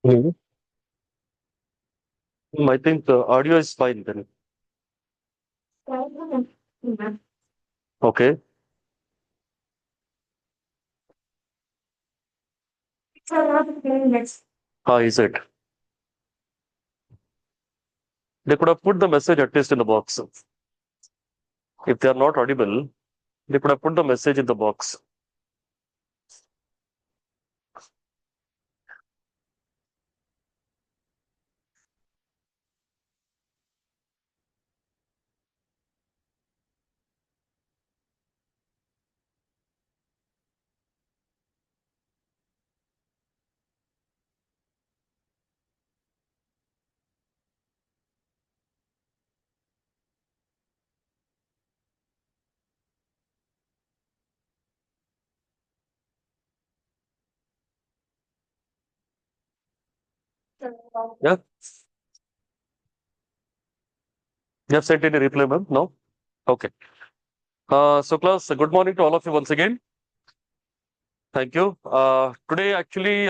Mhm. I think the audio is fine then. Okay. How is it? They could have put the message at least in the box. If they are not audible, they could have put the message in the box. Yeah. You have sent any reply, ma'am? No? Okay. So class, good morning to all of you once again. Thank you. Today, actually,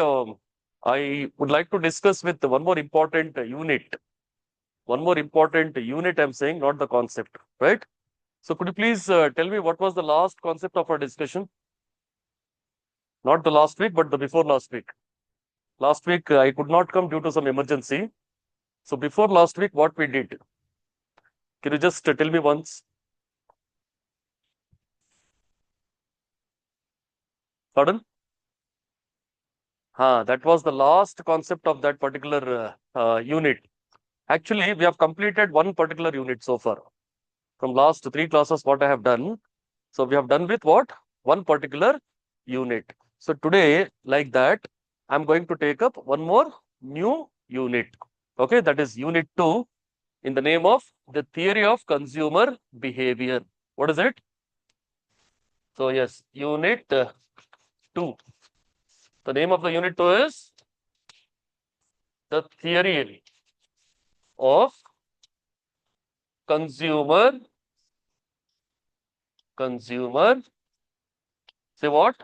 I would like to discuss with one more important unit. One more important unit, I'm saying, not the concept, right? So could you please tell me what was the last concept of our discussion? Not the last week, but the before last week. Last week, I could not come due to some emergency. So before last week, what we did? Can you just tell me once? Pardon? That was the last concept of that particular unit. Actually, we have completed one particular unit so far. From last three classes, what I have done. So we have done with what? One particular unit. So today, like that, I'm going to take up one more new unit. Okay, that is unit 2 in the name of the theory of consumer behavior. What is it? So yes, unit 2. The name of the unit 2 is the theory of consumer say what?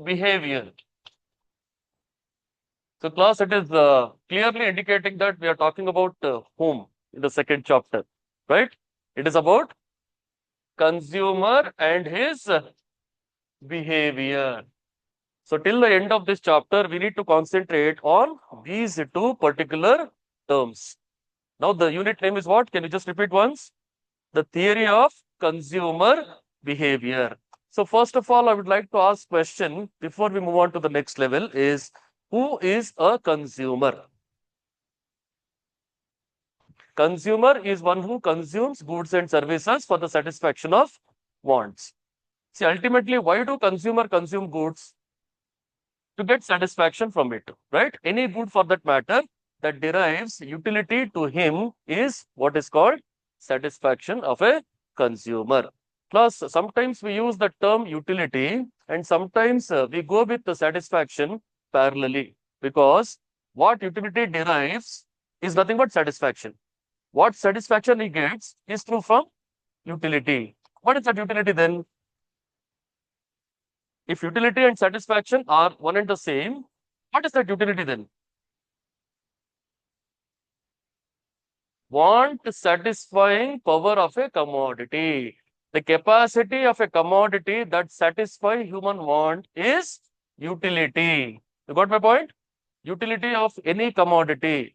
Behavior. So class, it is clearly indicating that we are talking about whom in the second chapter, right? It is about consumer and his behavior. So till the end of this chapter, we need to concentrate on these two particular terms. Now the unit name is what? Can you just repeat once? The theory of consumer behavior. So first of all, I would like to ask question before we move on to the next level is who is a consumer? Consumer is one who consumes goods and services for the satisfaction of wants. See, ultimately, why do consumer consume goods? To get satisfaction from it, right? Any good for that matter that derives utility to him is what is called satisfaction of a consumer. Plus, sometimes we use the term utility and sometimes we go with the satisfaction parallelly because what utility derives is nothing but satisfaction. What satisfaction he gets is through from utility. What is that utility then? If utility and satisfaction are one and the same, what is that utility then? Want satisfying power of a commodity. The capacity of a commodity that satisfy human want is utility. You got my point? Utility of any commodity.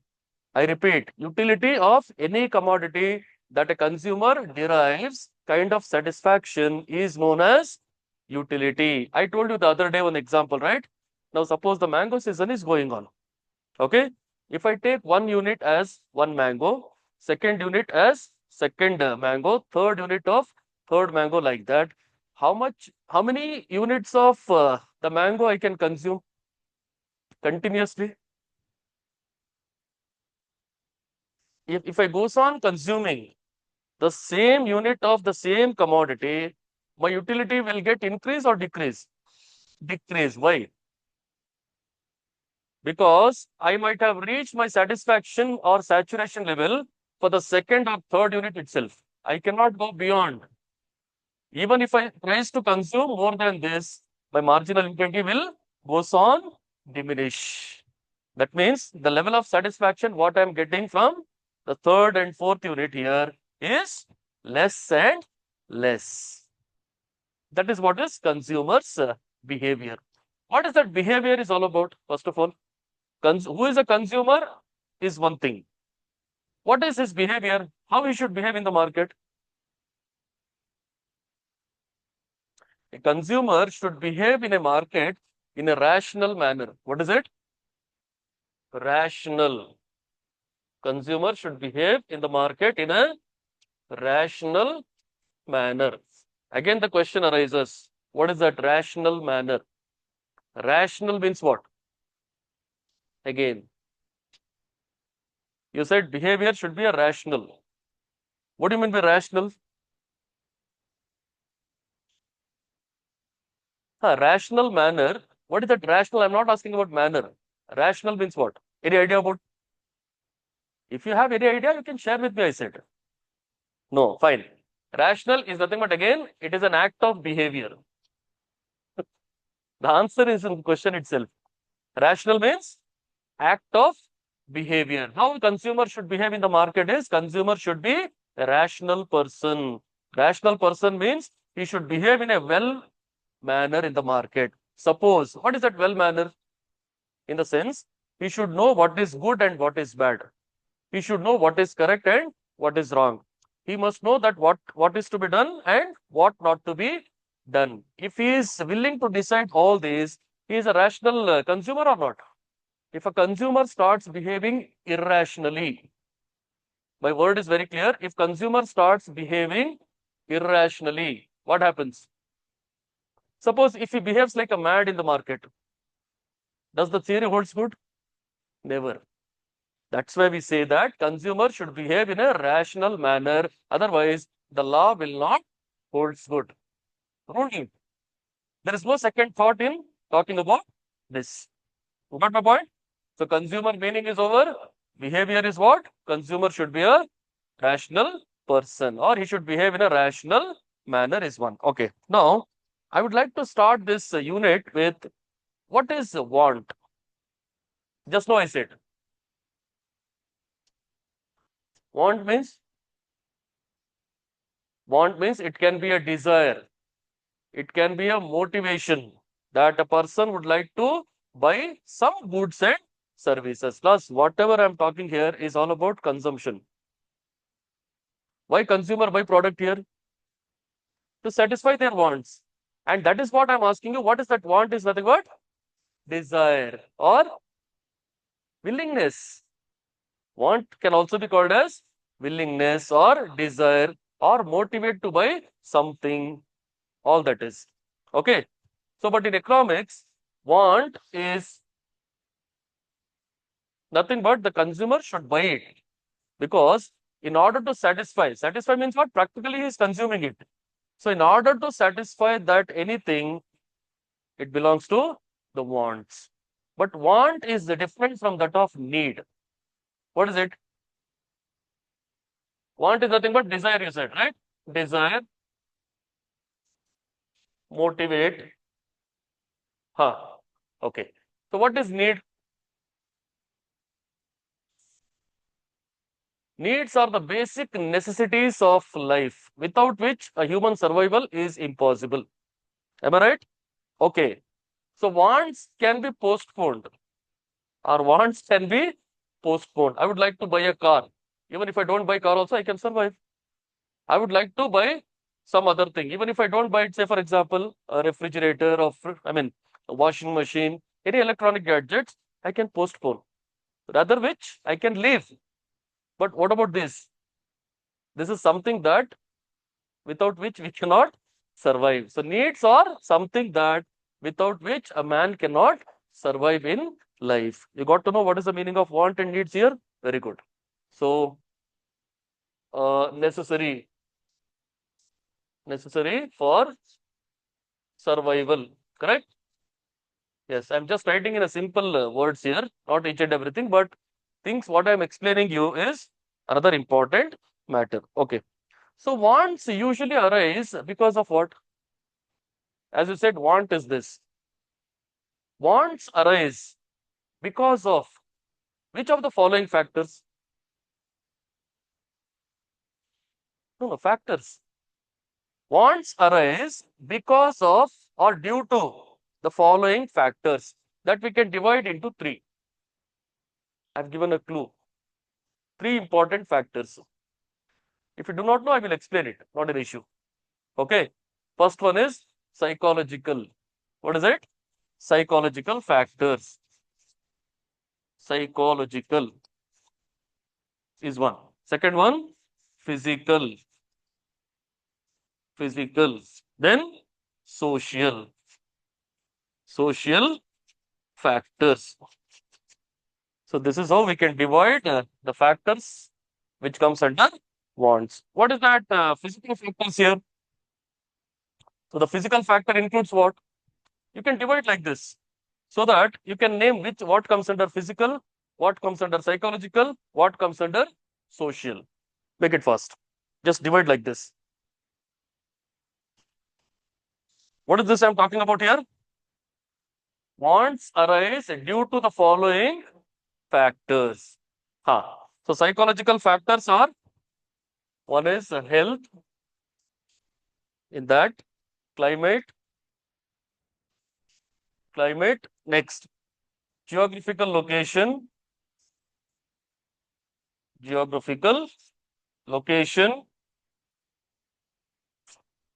I repeat, utility of any commodity that a consumer derives kind of satisfaction is known as utility. I told you the other day one example, right? Now, suppose the mango season is going on. Okay. If I take one unit as one mango, second unit as second mango, third unit of third mango like that, how many units of the mango I can consume continuously? If I goes on consuming the same unit of the same commodity, my utility will get increase or decrease? Decrease. Why? Because I might have reached my satisfaction or saturation level for the second or third unit itself. I cannot go beyond. Even if I tries to consume more than this, my marginal utility will goes on diminish. That means the level of satisfaction what I'm getting from the third and fourth unit here is less and less. That is what is consumers' behavior. What is that behavior is all about? First of all, who is a consumer is one thing. What is his behavior? How he should behave in the market? A consumer should behave in a market in a rational manner. What is it? Rational. Consumer should behave in the market in a rational manner. Again, the question arises, what is that rational manner? Rational means what? Again, you said behavior should be a rational. What do you mean by rational? Rational manner. What is that rational? I'm not asking about manner. Rational means what? Any idea about? If you have any idea, you can share with me, I said. No, fine. Rational is nothing but again, it is an act of behavior. The answer is in the question itself. Rational means act of behavior. How consumer should behave in the market is consumer should be a rational person. Rational person means he should behave in a well manner in the market. Suppose, what is that well manner? In the sense, he should know what is good and what is bad. He should know what is correct and what is wrong. He must know that what is to be done and what not to be done. If he is willing to decide all these, he is a rational consumer or not? If a consumer starts behaving irrationally, my word is very clear. If consumer starts behaving irrationally, what happens? Suppose if he behaves like a mad in the market, does the theory holds good? Never. That's why we say that consumer should behave in a rational manner. Otherwise, the law will not hold good. Only. There is no second thought in talking about this. You got my point? So consumer meaning is over. Behavior is what? Consumer should be a rational person or he should behave in a rational manner is one. Okay. Now, I would like to start this unit with what is want? Just now I said. Want means it can be a desire. It can be a motivation that a person would like to buy some goods and services. Plus, whatever I'm talking here is all about consumption. Why consumer buy product here? To satisfy their wants. And that is what I'm asking you. What is that want is nothing but desire or willingness. Want can also be called as willingness or desire or motivate to buy something. All that is. Okay. So, but in economics, want is nothing but the consumer should buy it because in order to satisfy means what? Practically he is consuming it. So, in order to satisfy that anything, it belongs to the wants. But want is different from that of need. What is it? Want is nothing but desire, you said, right? Desire, motivate. Huh. Okay. So, what is need? Needs are the basic necessities of life, without which a human survival is impossible. Am I right? Okay. So, wants can be postponed or wants can be postponed. I would like to buy a car. Even if I don't buy car also, I can survive. I would like to buy some other thing. Even if I don't buy it, say for example, a refrigerator or a washing machine, any electronic gadgets, I can postpone. Rather which I can leave. But what about this? This is something that without which we cannot survive. So needs are something that without which a man cannot survive in life. You got to know what is the meaning of want and needs here? Very good. So necessary for survival, correct? Yes, I'm just writing in a simple words here, not each and everything, but things what I'm explaining you is another important matter. Okay. So wants usually arise because of what? As you said, want is this. Wants arise because of Which of the following factors? No, factors. Wants arise because of or due to the following factors that we can divide into three. I've given a clue. Three important factors. If you do not know, I will explain it. Not an issue. Okay. First one is psychological. What is it? Psychological factors. Psychological is one. Second one, physical. Physical. Then social. Social factors. So this is how we can divide the factors which comes under wants. What is that physical factors here? So the physical factor includes what? You can divide like this so that you can name which what comes under physical, what comes under psychological, what comes under social. Make it fast. Just divide like this. What is this I'm talking about here? Wants arise due to the following factors. So psychological factors are, one is health, in that climate, next geographical location,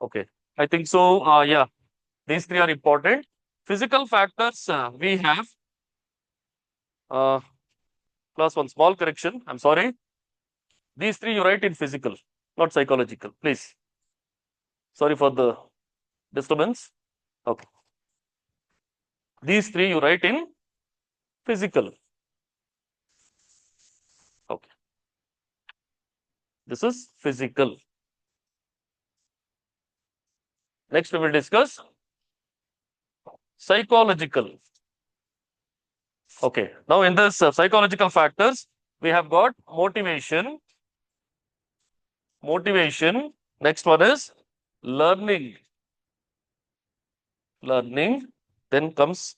okay, I think so. Yeah, these three are important. Physical factors, we have class one, small correction, I'm sorry. These three you write in physical, not psychological, please. Sorry for the disturbance. Okay. These three you write in physical. Okay. This is physical. Next we will discuss psychological. Okay. Now in this psychological factors, we have got motivation. Next one is learning. Then comes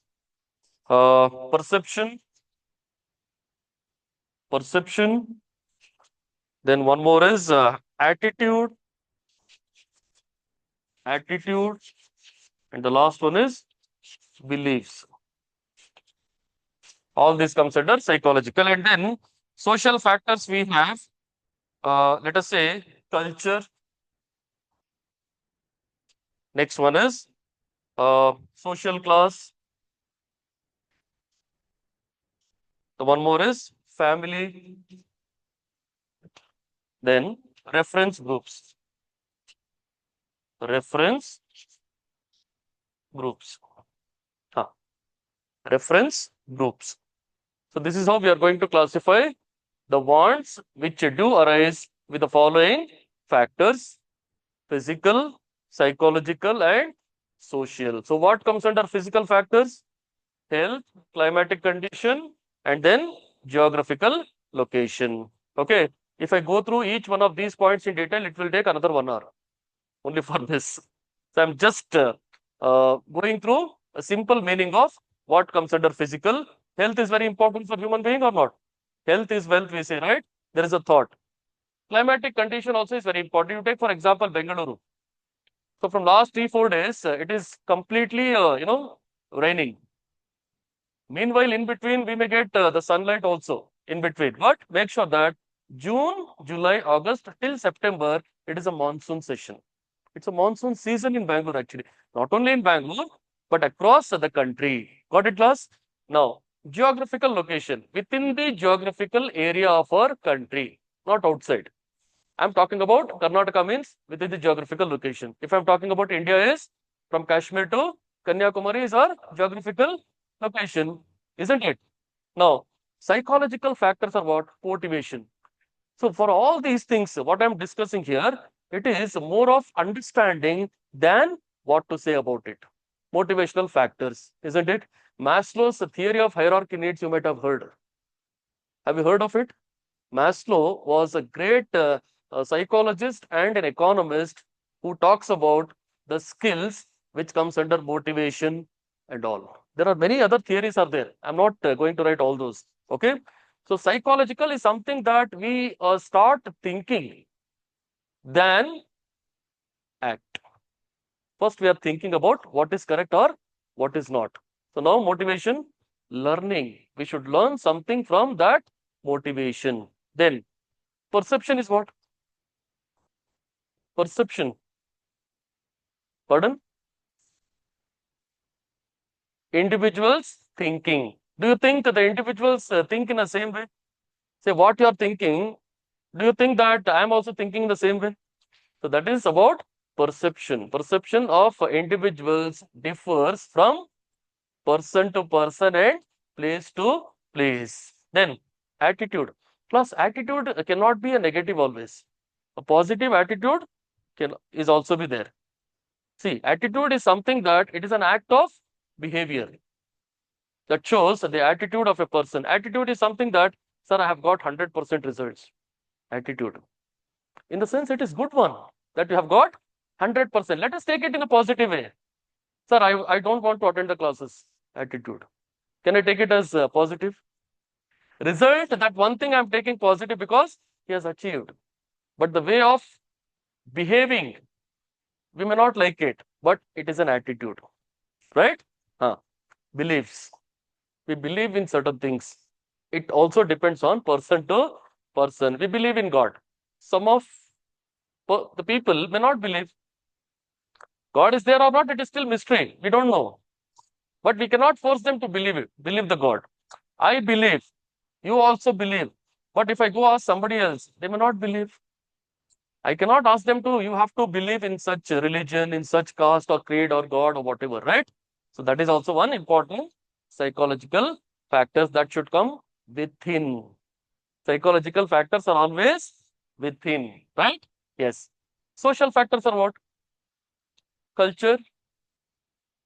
perception. Then one more is attitude. And the last one is beliefs. All this comes under psychological. And then social factors we have, let us say culture. Next one is social class. The one more is family. Then reference groups. Reference groups. So this is how we are going to classify the wants which do arise with the following factors: physical, psychological, and social. So what comes under physical factors? Health, climatic condition, and then geographical location. Okay. If I go through each one of these points in detail, it will take another 1 hour only for this. So I'm just going through a simple meaning of what comes under physical. Health is very important for human being or not? Health is wealth, we say, right? There is a thought. Climatic condition also is very important. You take, for example, Bengaluru. So from last 3-4 days, it is completely, raining. Meanwhile, in between, we may get the sunlight also in between. But make sure that June, July, August till September, it is a monsoon session. It's a monsoon season in Bangalore, actually. Not only in Bangalore, but across the country. Got it, class? Now, geographical location. Within the geographical area of our country, not outside. I'm talking about Karnataka means within the geographical location. If I'm talking about India is from Kashmir to Kanyakumari is our geographical location, isn't it? Now, psychological factors are what? Motivation. So for all these things, what I'm discussing here, it is more of understanding than what to say about it. Motivational factors, isn't it? Maslow's theory of hierarchy needs, you might have heard. Have you heard of it? Maslow was a great psychologist and an economist who talks about the skills which comes under motivation and all. There are many other theories are there. I'm not going to write all those. Okay. So psychological is something that we start thinking, then act. First, we are thinking about what is correct or what is not. So now motivation, learning. We should learn something from that motivation. Then perception is what? Perception. Pardon? Individuals thinking. Do you think the individuals think in the same way? Say what you are thinking. Do you think that I am also thinking the same way? So that is about perception. Perception of individuals differs from person to person and place to place. Then attitude. Plus attitude cannot be a negative always. A positive attitude is also be there. See, attitude is something that it is an act of behavior that shows the attitude of a person. Attitude is something that, sir, I have got 100% results. Attitude. In the sense, it is good one that you have got 100%. Let us take it in a positive way. Sir, I don't want to attend the classes. Attitude. Can I take it as positive? Result, that one thing I'm taking positive because he has achieved. But the way of behaving, we may not like it, but it is an attitude. Right? Beliefs. We believe in certain things. It also depends on person to person. We believe in God. Some of the people may not believe. God is there or not, it is still mystery. We don't know. But we cannot force them to believe it, believe the God. I believe, you also believe. But if I go ask somebody else, they may not believe. I cannot ask them to, you have to believe in such religion, in such caste or creed or God or whatever, right? So that is also one important psychological factors that should come within. Psychological factors are always within, right? Yes. Social factors are what? Culture,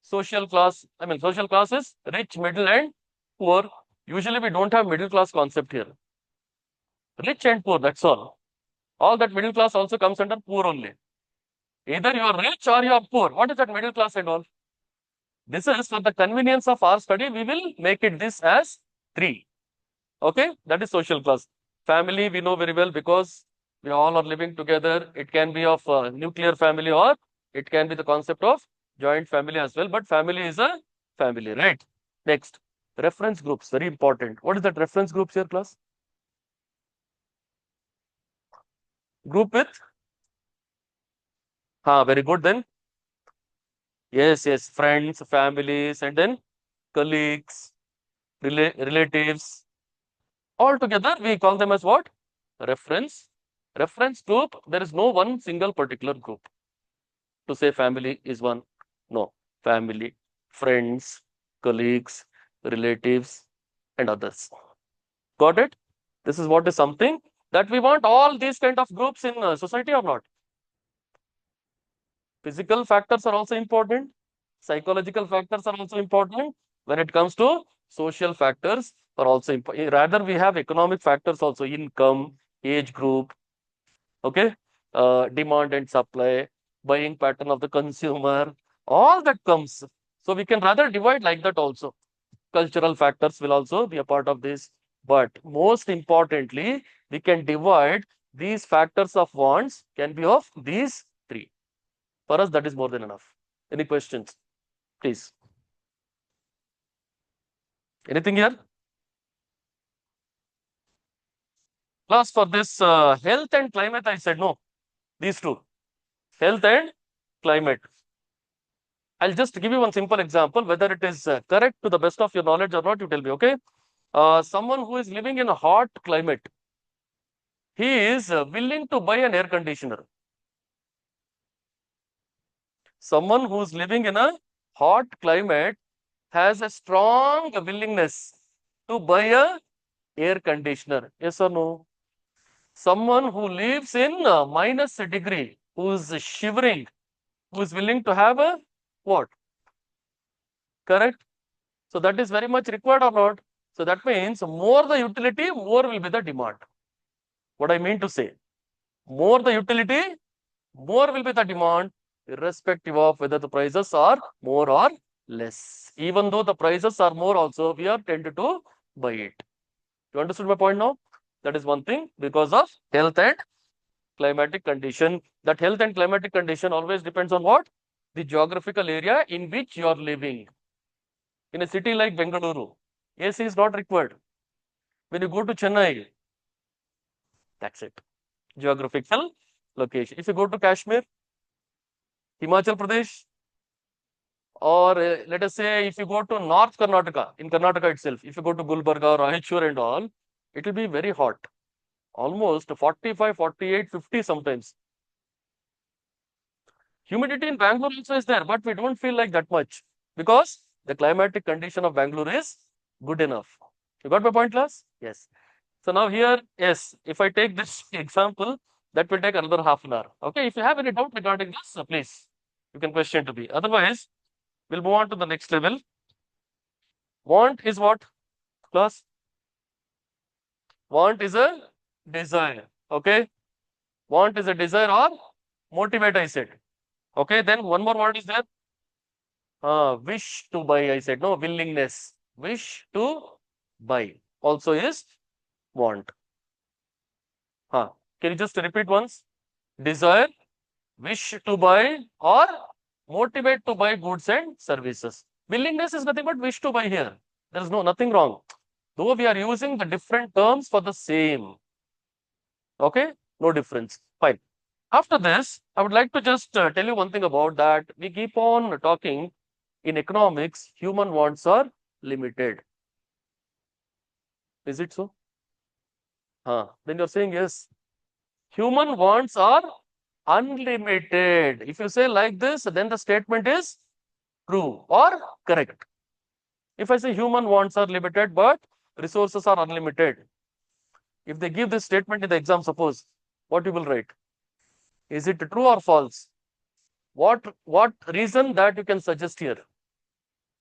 social class. I mean, social class is rich, middle, and poor. Usually, we don't have middle class concept here. Rich and poor, that's all. All that middle class also comes under poor only. Either you are rich or you are poor. What is that middle class and all? This is for the convenience of our study. We will make it this as 3. Okay, that is social class. Family, we know very well because we all are living together. It can be of nuclear family or it can be the concept of joint family as well. But family is a family, right? Next, reference groups, very important. What is that reference groups here, class? Group with? Very good then. Yes, yes, friends, families, and then colleagues, relatives. All together, we call them as what? Reference. Reference group, there is no one single particular group. To say family is one. No. Family, friends, colleagues, relatives, and others. Got it? This is what is something that we want all these kind of groups in society or not. Physical factors are also important. Psychological factors are also important. When it comes to social factors are also important. Rather, we have economic factors also, income, age group, okay, demand and supply, buying pattern of the consumer, all that comes. So we can rather divide like that also. Cultural factors will also be a part of this. But most importantly, we can divide these factors of wants can be of these 3. For us, that is more than enough. Any questions? Please. Anything here? Plus, for this health and climate, I said no. These 2. Health and climate. I'll just give you one simple example, whether it is correct to the best of your knowledge or not, you tell me, okay? Someone who is living in a hot climate, he is willing to buy an air conditioner. Someone who is living in a hot climate has a strong willingness to buy a air conditioner. Yes or no? Someone who lives in a minus degree, who is shivering, who is willing to have a what? Correct? So that is very much required or not? So that means more the utility, more will be the demand. What I mean to say, more the utility, more will be the demand, irrespective of whether the prices are more or less. Even though the prices are more also, we are tended to buy it. You understood my point now? That is one thing, because of health and climatic condition. That health and climatic condition always depends on what? The geographical area in which you are living. In a city like Bengaluru, AC is not required. When you go to Chennai, that's it. Geographical location. If you go to Kashmir, Himachal Pradesh, or let us say if you go to North Karnataka, in Karnataka itself, if you go to Gulbarga or Aichur and all, it will be very hot. Almost 45, 48, 50 sometimes. Humidity in Bangalore also is there, but we don't feel like that much because the climatic condition of Bangalore is good enough. You got my point, class? Yes. So now here, yes, if I take this example, that will take another half an hour. Okay, if you have any doubt regarding this, please, you can question to me. Otherwise, we'll move on to the next level. Want is what, class? Want is a desire. Okay, want is a desire or motivate, I said. Okay, then one more word is there. Wish to buy, I said. No, willingness. Wish to buy also is want. Can you just repeat once? Desire, wish to buy, or motivate to buy goods and services. Willingness is nothing but wish to buy here. There is nothing wrong. Though we are using the different terms for the same. Okay, no difference. Fine. After this, I would like to just tell you one thing about that. We keep on talking in economics, human wants are limited. Is it so? Then you're saying yes. Human wants are unlimited. If you say like this, then the statement is true or correct. If I say human wants are limited, but resources are unlimited, if they give this statement in the exam, suppose, what you will write? Is it true or false? What reason that you can suggest here?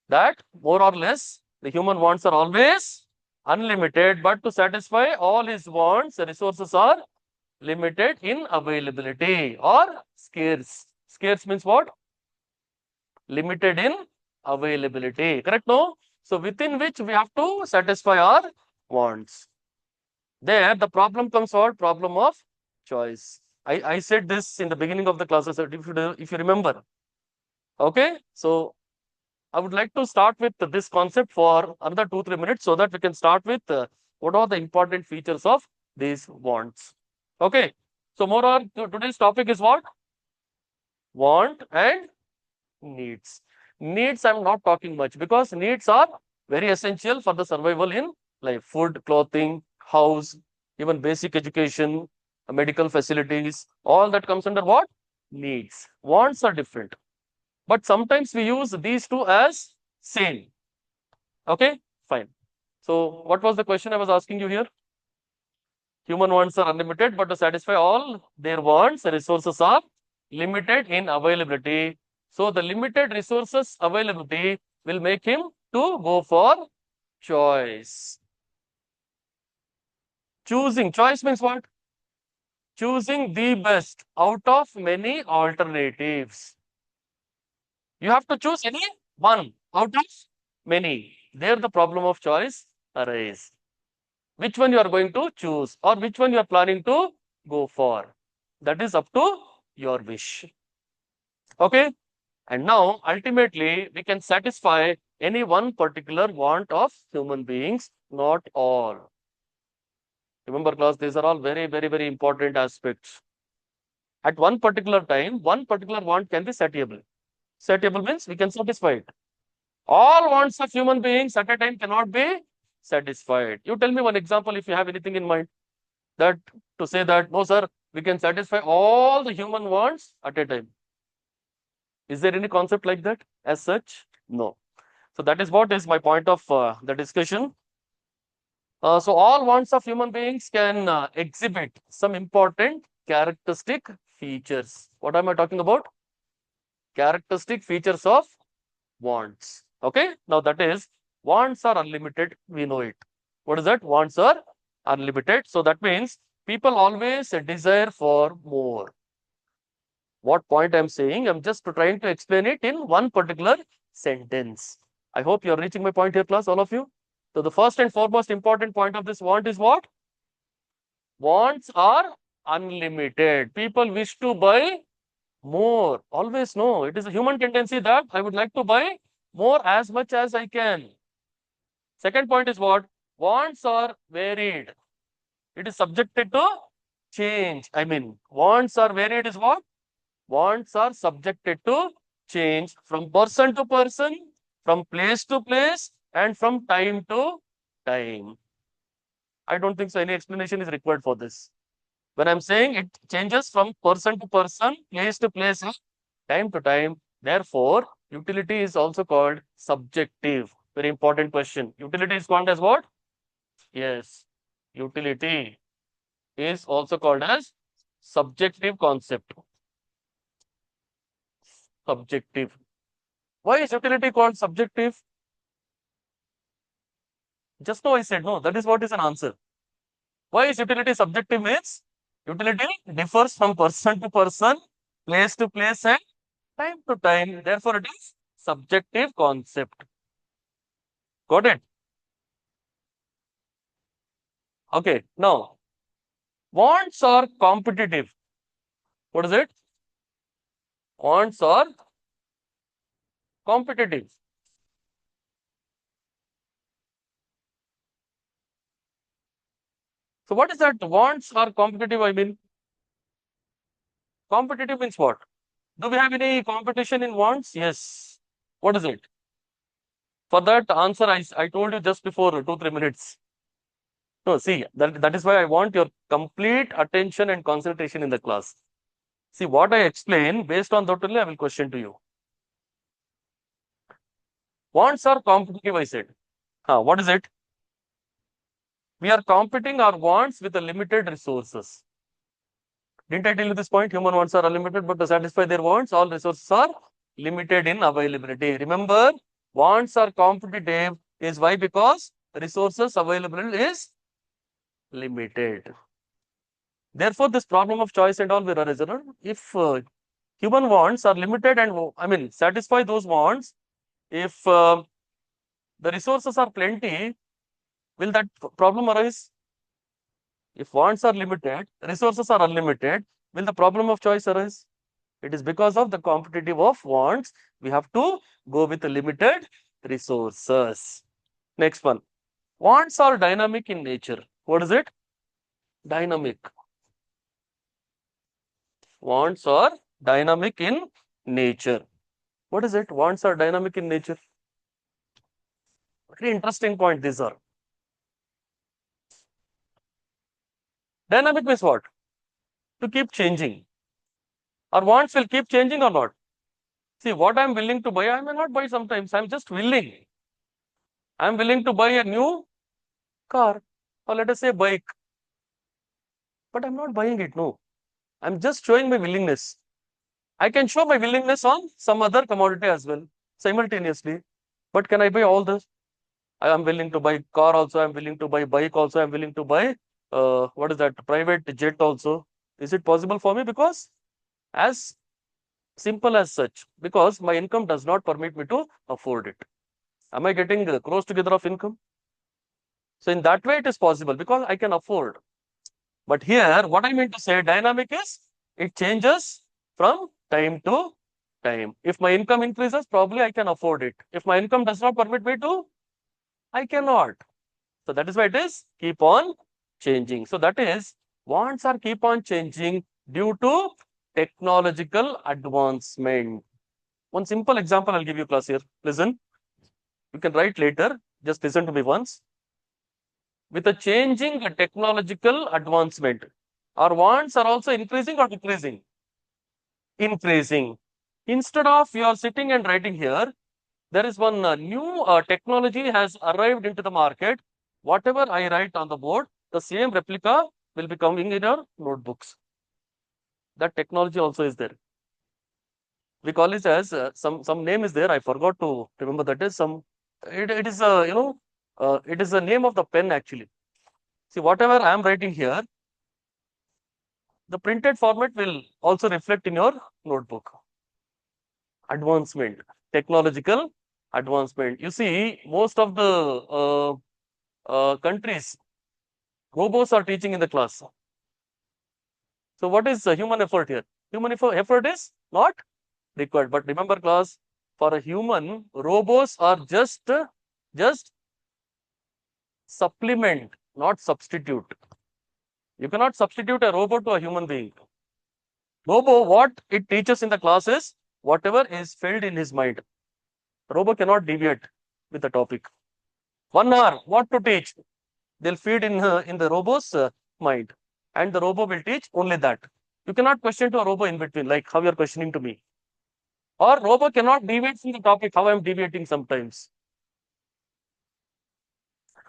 That more or less the human wants are always unlimited, but to satisfy all his wants, the resources are limited in availability or scarce. Scarce means what? Limited in availability. Correct? No? So within which we have to satisfy our wants. There the problem comes out, problem of choice. I said this in the beginning of the classes, if you remember. Okay, so I would like to start with this concept for another 2-3 minutes so that we can start with what are the important features of these wants. Okay, so more on today's topic is what? Want and needs. Needs I'm not talking much because needs are very essential for the survival in life. Food, clothing, house, even basic education, medical facilities, all that comes under what? Needs. Wants are different. But sometimes we use these two as same. Okay, fine. So what was the question I was asking you here? Human wants are unlimited, but to satisfy all their wants, the resources are limited in availability. So the limited resources availability will make him to go for choice. Choosing. Choice means what? Choosing the best out of many alternatives. You have to choose any one out of many. There the problem of choice arises. Which one you are going to choose or which one you are planning to go for. That is up to your wish. Okay. And now ultimately we can satisfy any one particular want of human beings, not all. Remember class, these are all very, very, very important aspects. At one particular time, one particular want can be satiable. Satiable means we can satisfy it. All wants of human beings at a time cannot be satisfied. You tell me one example if you have anything in mind that to say that, no, sir, we can satisfy all the human wants at a time. Is there any concept like that as such? No. So that is what is my point of the discussion. So all wants of human beings can exhibit some important characteristic features. What am I talking about? Characteristic features of wants. Okay. Now that is wants are unlimited. We know it. What is that? Wants are unlimited. So that means people always desire for more. What point I'm saying? I'm just trying to explain it in one particular sentence. I hope you're reaching my point here, class, all of you. So the first and foremost important point of this want is what? Wants are unlimited. People wish to buy more. Always no. It is a human tendency that I would like to buy more as much as I can. Second point is what? Wants are varied. It is subjected to change. I mean, wants are varied is what? Wants are subjected to change from person to person, from place to place, and from time to time. I don't think so any explanation is required for this. When I'm saying it changes from person to person, place to place, and time to time, therefore, utility is also called subjective. Very important question. Utility is called as what? Yes, utility is also called as subjective concept. Subjective. Why is utility called subjective? Just now I said no. That is what is an answer. Why is utility subjective means? Utility differs from person to person, place to place, and time to time. Therefore, it is subjective concept. Got it? Okay. Now, wants are competitive. What is it? Wants are competitive. So, what is that? Wants are competitive. I mean, competitive means what? Do we have any competition in wants? Yes. What is it? For that answer, I told you just before 2-3 minutes. No, see, that is why I want your complete attention and concentration in the class. See, what I explain, based on that only, I will question to you. Wants are competitive, I said. What is it? We are competing our wants with the limited resources. Didn't I tell you this point? Human wants are unlimited, but to satisfy their wants, all resources are limited in availability. Remember, wants are competitive is why? Because resources available is limited. Therefore, this problem of choice and all will arise. If human wants are limited and I mean satisfy those wants, if the resources are plenty, will that problem arise? If wants are limited, resources are unlimited, will the problem of choice arise? It is because of the competitive of wants, we have to go with limited resources. Next one. Wants are dynamic in nature. What is it? Dynamic. Wants are dynamic in nature. What is it? Wants are dynamic in nature. Very interesting point these are. Dynamic means what? To keep changing. Our wants will keep changing or not? See, what I'm willing to buy, I may not buy sometimes. I'm just willing. I'm willing to buy a new car or let us say bike. But I'm not buying it. No. I'm just showing my willingness. I can show my willingness on some other commodity as well simultaneously. But can I buy all this? I am willing to buy car also. I'm willing to buy bike also. I'm willing to buy what is that? Private jet also. Is it possible for me? Because as simple as such, because my income does not permit me to afford it. Am I getting close together of income? So in that way, it is possible because I can afford. But here, what I mean to say, dynamic is it changes from time to time. If my income increases, probably I can afford it. If my income does not permit me to, I cannot. So that is why it is keep on changing. So that is wants are keep on changing due to technological advancement. One simple example I'll give you class here. Listen, you can write later. Just listen to me once. With a changing technological advancement, our wants are also increasing or decreasing? Increasing. Instead of you are sitting and writing here, there is one new technology has arrived into the market. Whatever I write on the board, the same replica will be coming in your notebooks. That technology also is there. We call it as some name is there. I forgot to remember that is some. It is it is the name of the pen actually. See whatever I am writing here, the printed format will also reflect in your notebook. Advancement, technological advancement. You see, most of the countries, robots are teaching in the class. So what is human effort here? Effort is not required. But remember, class, for a human, robots are just supplement, not substitute. You cannot substitute a robot to a human being. Robo, what it teaches in the class is whatever is filled in his mind. Robo cannot deviate with the topic. 1 hour, what to teach? They'll feed in the robo's mind, and the robo will teach only that. You cannot question to a robo in between, like how you're questioning to me. Or robo cannot deviate from the topic, how I'm deviating sometimes.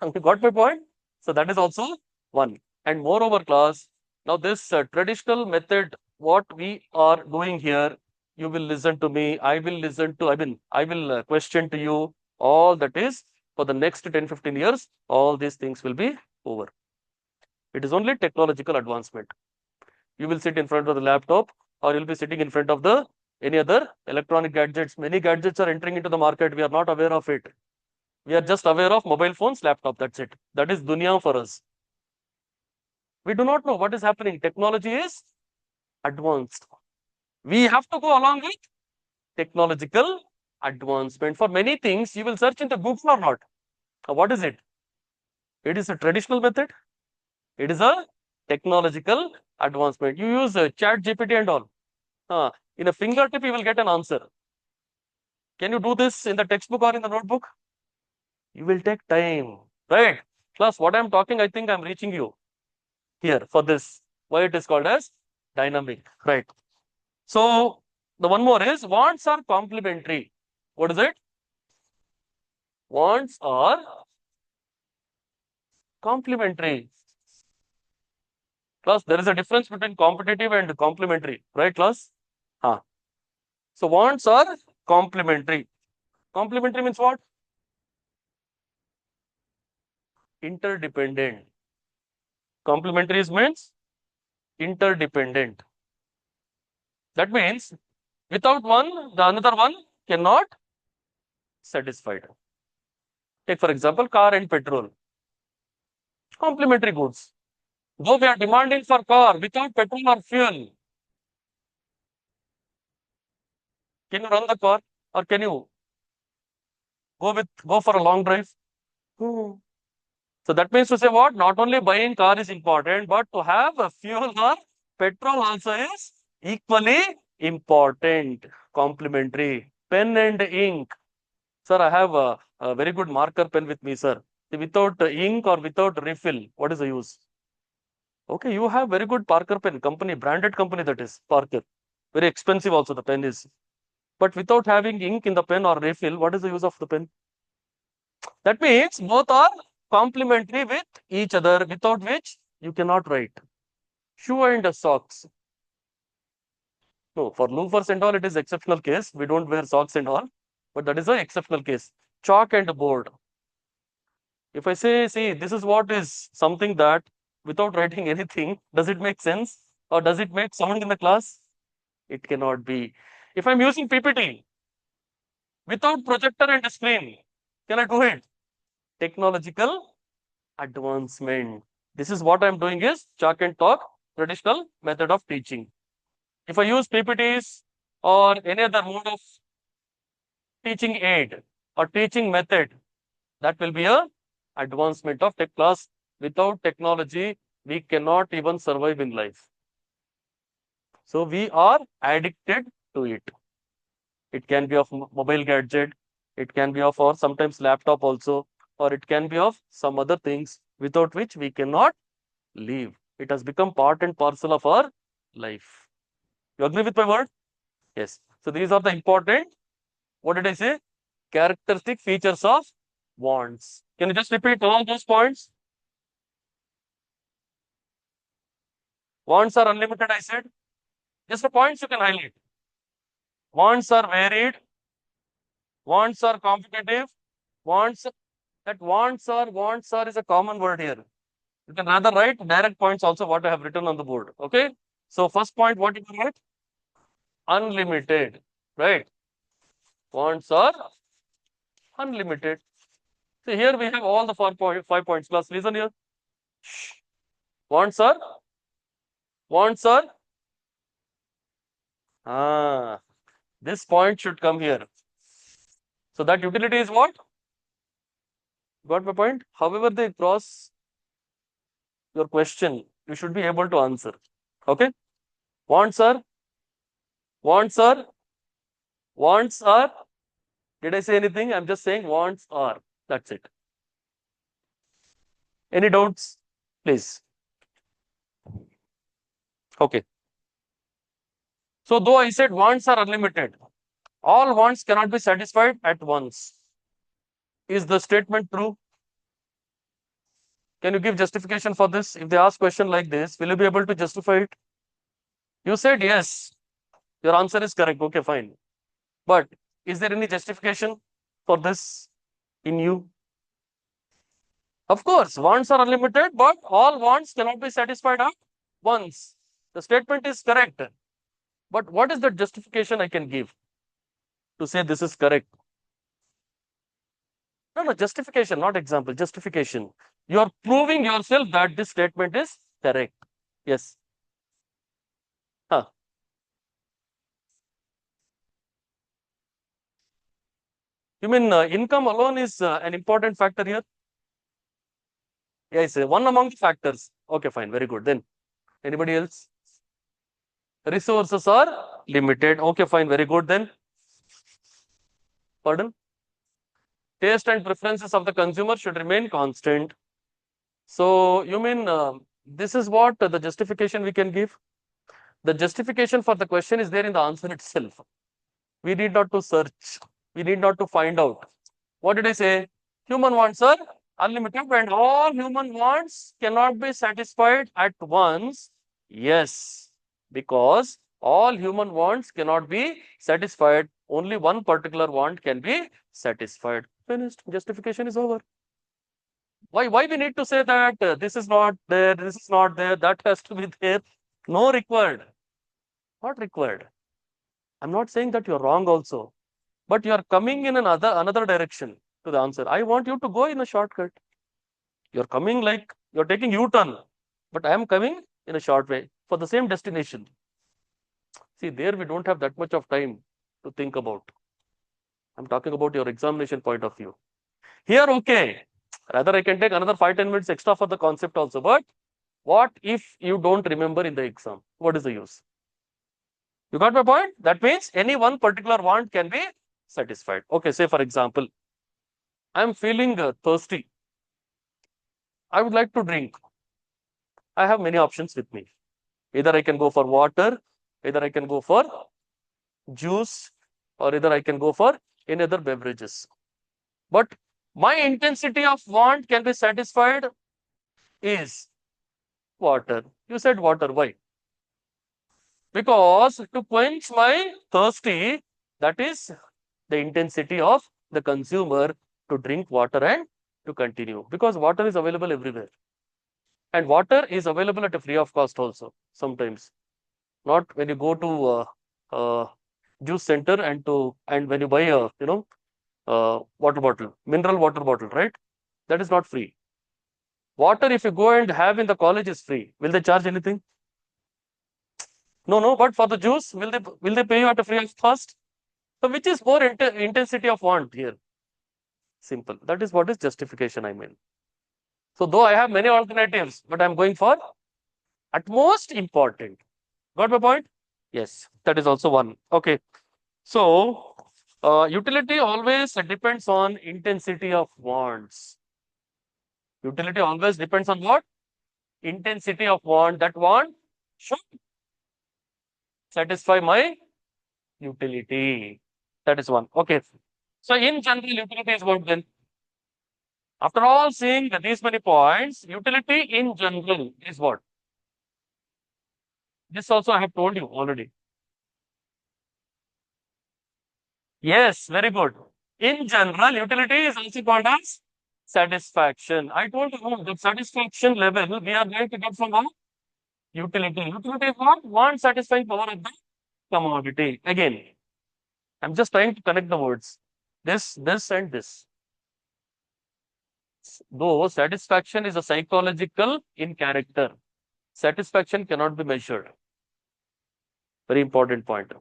You got my point? So that is also one. And moreover, class, now this traditional method, what we are doing here, you will listen to me, I will listen to, I will question to you, all that is for the next 10-15 years, all these things will be over. It is only technological advancement. You will sit in front of the laptop, or you'll be sitting in front of the any other electronic gadgets. Many gadgets are entering into the market. We are not aware of it. We are just aware of mobile phones, laptop. That's it. That is dunya for us. We do not know what is happening. Technology is advanced. We have to go along with technological advancement. For many things, you will search into Google or not. What is it? It is a traditional method. It is a technological advancement. You use Chat GPT and all. In a fingertip, you will get an answer. Can you do this in the textbook or in the notebook? You will take time, right? Plus, what I'm talking, I think I'm reaching you here for this. Why it is called as dynamic, right? So, the one more is wants are complementary. What is it? Wants are complementary. Class, there is a difference between competitive and complementary, right, class? Huh. So, wants are complementary. Complementary means what? Interdependent. Complementary means interdependent. That means without one, the another one cannot satisfy. Take for example, car and petrol. Complementary goods. Though we are demanding for car without petrol or fuel, can you run the car or can you go for a long drive? Hmm. So that means to say what? Not only buying car is important, but to have a fuel or petrol also is equally important. Complementary. Pen and ink. Sir, I have a very good marker pen with me, sir. Without ink or without refill, what is the use? Okay, you have very good Parker pen company, branded company that is Parker. Very expensive also the pen is. But without having ink in the pen or refill, what is the use of the pen? That means both are complementary with each other, without which you cannot write. Shoe and socks. No, for loafers and all, it is exceptional case. We don't wear socks and all, but that is an exceptional case. Chalk and board. If I say, see, this is what is something that without writing anything, does it make sense? Or does it make sound in the class? It cannot be. If I'm using PPT without projector and screen, can I do it? Technological advancement. This is what I'm doing is chalk and talk, traditional method of teaching. If I use PPTs or any other mode of teaching aid or teaching method, that will be a advancement of tech class. Without technology, we cannot even survive in life. So we are addicted to it. It can be of mobile gadget, it can be of or sometimes laptop also, or it can be of some other things without which we cannot live. It has become part and parcel of our life. You agree with my word? Yes. So these are the important, what did I say? Characteristic features of wants. Can you just repeat all those points? Wants are unlimited, I said. Just the points you can highlight. Wants are varied. Wants are competitive. Wants, that wants are is a common word here. You can rather write direct points also what I have written on the board. Okay. So first point, what you can write? Unlimited. Right. Wants are unlimited. So here we have all the 5 points. Class, listen here. Shh. Wants are? Wants are? Ah, this point should come here. So that utility is what? Got my point? However they cross your question, you should be able to answer. Okay? Wants are? Wants are? Wants are? Did I say anything? I'm just saying wants are. That's it. Any doubts? Please. Okay. So though I said wants are unlimited, all wants cannot be satisfied at once. Is the statement true? Can you give justification for this? If they ask question like this, will you be able to justify it? You said yes. Your answer is correct. Okay, fine. But is there any justification for this in you? Of course, wants are unlimited, but all wants cannot be satisfied at once. The statement is correct. But what is the justification I can give to say this is correct? No, justification, not example, justification. You are proving yourself that this statement is correct. Yes. Huh. You mean income alone is an important factor here? Yes, one among the factors. Okay, fine, very good. Then, anybody else? Resources are limited. Okay, fine, very good. Then, pardon? Taste and preferences of the consumer should remain constant. So, you mean this is what the justification we can give? The justification for the question is there in the answer itself. We need not to search. We need not to find out. What did I say? Human wants are unlimited and all human wants cannot be satisfied at once. Yes, because all human wants cannot be satisfied. Only one particular want can be satisfied. Finished. Justification is over. Why we need to say that this is not there, this is not there, that has to be there? No required. Not required. I'm not saying that you're wrong also, but you're coming in another direction to the answer. I want you to go in a shortcut. You're coming like you're taking U-turn, but I am coming in a short way for the same destination. See, there we don't have that much of time to think about. I'm talking about your examination point of view. Here, okay. Rather, I can take another 5-10 minutes extra for the concept also. But what if you don't remember in the exam? What is the use? You got my point? That means any one particular want can be satisfied. Okay, say for example, I'm feeling thirsty. I would like to drink. I have many options with me. Either I can go for water, either I can go for juice, or either I can go for any other beverages. But my intensity of want can be satisfied is water. You said water. Why? Because to quench my thirsty, that is the intensity of the consumer to drink water and to continue. Because water is available everywhere. And water is available at a free of cost also sometimes. Not when you go to juice center and when you buy a water bottle, mineral water bottle, right? That is not free. Water, if you go and have in the college, is free. Will they charge anything? No. But for the juice, will they pay you at a free of cost? So which is more intensity of want here? Simple. That is what is justification. I mean. So though I have many alternatives, but I'm going for at most important. Got my point? Yes, that is also one. Okay. So utility always depends on intensity of wants. Utility always depends on what? Intensity of want. That want should satisfy my utility. That is one. Okay. So in general, utility is what then? After all seeing these many points, utility in general is what? This also I have told you already. Yes, very good. In general, utility is also called as satisfaction. I told you the satisfaction level we are going to get from what? Utility. Utility is what? Want satisfying power of the commodity. Again, I'm just trying to connect the words. This, and this. Though satisfaction is a psychological in character, satisfaction cannot be measured. Very important point.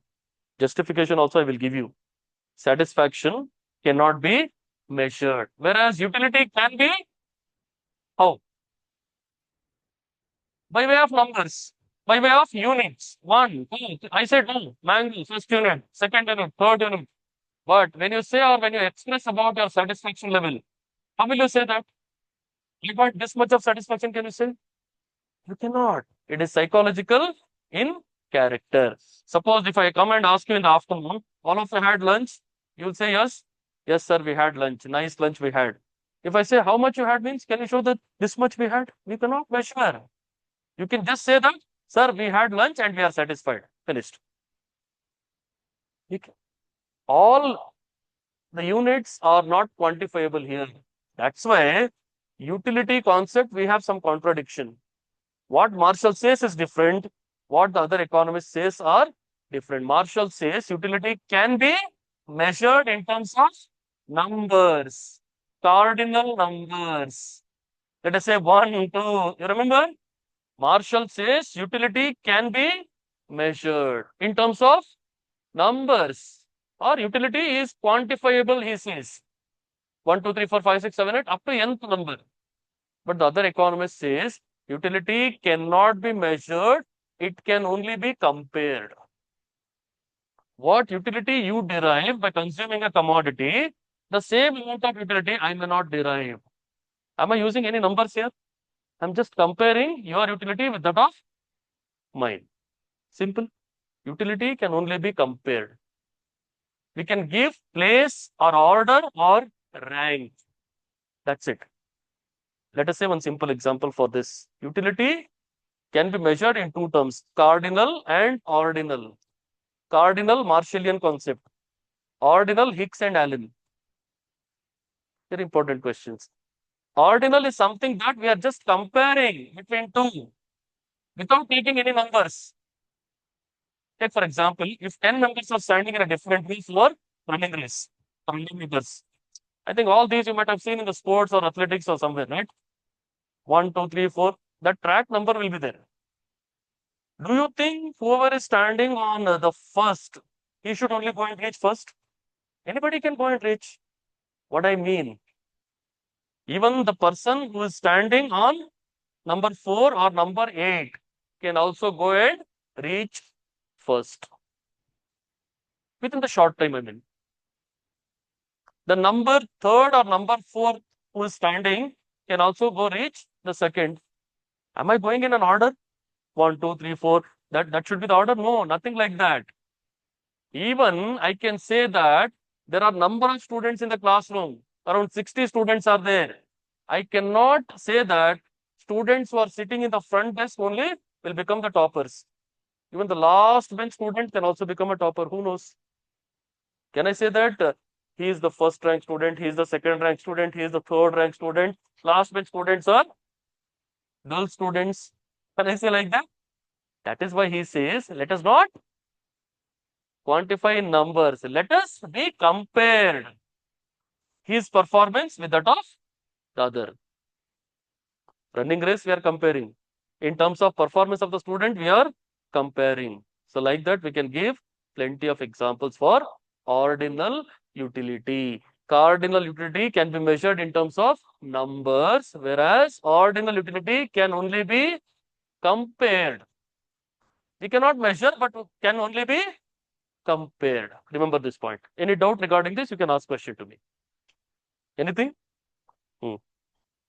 Justification also I will give you. Satisfaction cannot be measured, whereas utility can be. How? By way of numbers, by way of units. One, two, I said no, mango, first unit, second unit, third unit. But when you say or when you express about your satisfaction level, how will you say that? You got this much of satisfaction, can you say? You cannot. It is psychological in character. Suppose if I come and ask you in the afternoon, all of you had lunch, you will say yes. Yes, sir, we had lunch. Nice lunch we had. If I say how much you had means, can you show that this much we had? We cannot measure. You can just say that, sir, we had lunch and we are satisfied. Finished. All the units are not quantifiable here. That's why utility concept, we have some contradiction. What Marshall says is different. What the other economists says are different. Marshall says utility can be measured in terms of numbers, cardinal numbers. Let us say 1, 2. You remember? Marshall says utility can be measured in terms of numbers, or utility is quantifiable, he says. 1, 2, 3, 4, 5, 6, 7, 8, up to nth number. But the other economist says utility cannot be measured, it can only be compared. What utility you derive by consuming a commodity, the same amount of utility I may not derive. Am I using any numbers here? I'm just comparing your utility with that of mine. Simple. Utility can only be compared. We can give place or order or rank. That's it. Let us say one simple example for this. Utility can be measured in two terms, cardinal and ordinal. Cardinal, Marshallian concept. Ordinal, Hicks and Allen. Very important questions. Ordinal is something that we are just comparing between two without taking any numbers. Take for example, if 10 members are standing in a different way for running race, 100 meters. I think all these you might have seen in the sports or athletics or somewhere, right? 1, 2, 3, 4. That track number will be there. Do you think whoever is standing on the first, he should only go and reach first? Anybody can go and reach. What I mean, even the person who is standing on number 4 or number 8 can also go and reach first within the short time. I mean, the number 3rd or number 4 who is standing can also go reach the second. Am I going in an order? 1, 2, 3, 4. That should be the order? No, nothing like that. Even I can say that there are number of students in the classroom. Around 60 students are there. I cannot say that students who are sitting in the front desk only will become the toppers. Even the last bench student can also become a topper. Who knows? Can I say that he is the first rank student, he is the second rank student, he is the third rank student? Last bench students are dull students. Can I say like that? That is why he says, let us not quantify in numbers. Let us be compared his performance with that of the other. Running race, we are comparing. In terms of performance of the student, we are comparing. So like that, we can give plenty of examples for ordinal utility. Cardinal utility can be measured in terms of numbers, whereas ordinal utility can only be compared. We cannot measure, but can only be compared. Remember this point. Any doubt regarding this, you can ask question to me. Anything?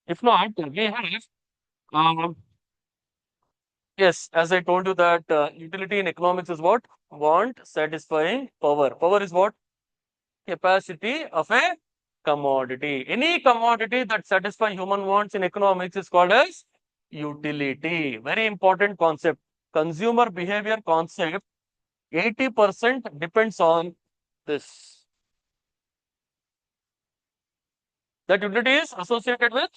If not, we have, yes, as I told you that utility in economics is what? Want, satisfying, power. Power is what? Capacity of a commodity. Any commodity that satisfies human wants in economics is called as utility. Very important concept. Consumer behavior concept, 80% depends on this. That utility is associated with,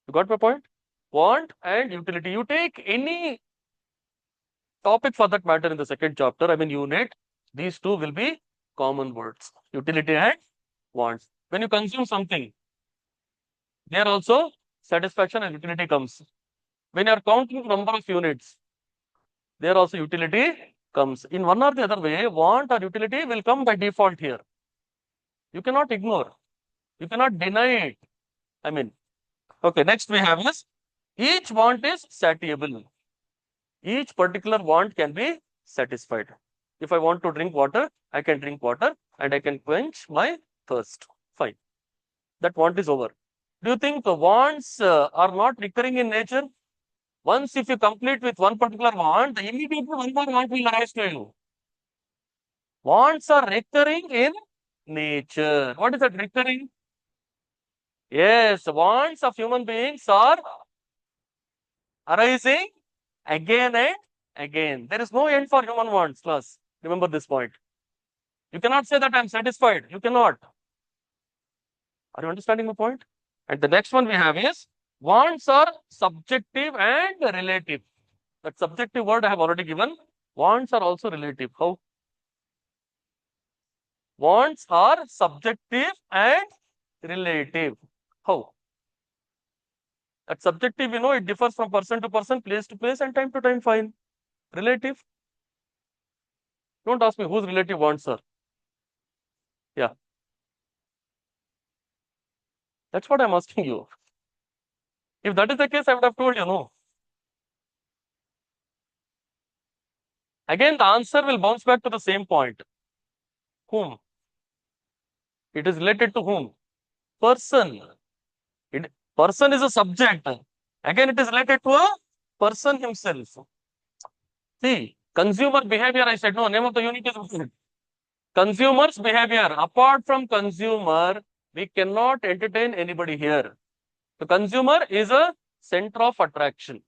you got my point? Want and utility. You take any topic for that matter in the second chapter, I mean unit, these two will be common words, utility and wants. When you consume something, there also satisfaction and utility comes. When you are counting number of units, there also utility comes. In one or the other way, want or utility will come by default here. You cannot ignore. You cannot deny it. I mean, okay, next we have is each want is satiable. Each particular want can be satisfied. If I want to drink water, I can drink water and I can quench my thirst. Fine. That want is over. Do you think wants are not recurring in nature? Once if you complete with one particular want, immediately one more want will arise to you. Wants are recurring in nature. What is that recurring? Yes, wants of human beings are arising again and again. There is no end for human wants, class. Remember this point. You cannot say that I am satisfied. You cannot. Are you understanding my point? And the next one we have is wants are subjective and relative. That subjective word I have already given. Wants are also relative. How? Wants are subjective and relative. How? That subjective, it differs from person to person, place to place, and time to time. Fine. Relative. Don't ask me whose relative wants are. Yeah. That's what I'm asking you. If that is the case, I would have told you, no. Again, the answer will bounce back to the same point. Whom? It is related to whom? Person. Person is a subject. Again, it is related to a person himself. See, consumer behavior, I said, no, name of the unit is consumer's behavior. Apart from consumer, we cannot entertain anybody here. The consumer is a center of attraction.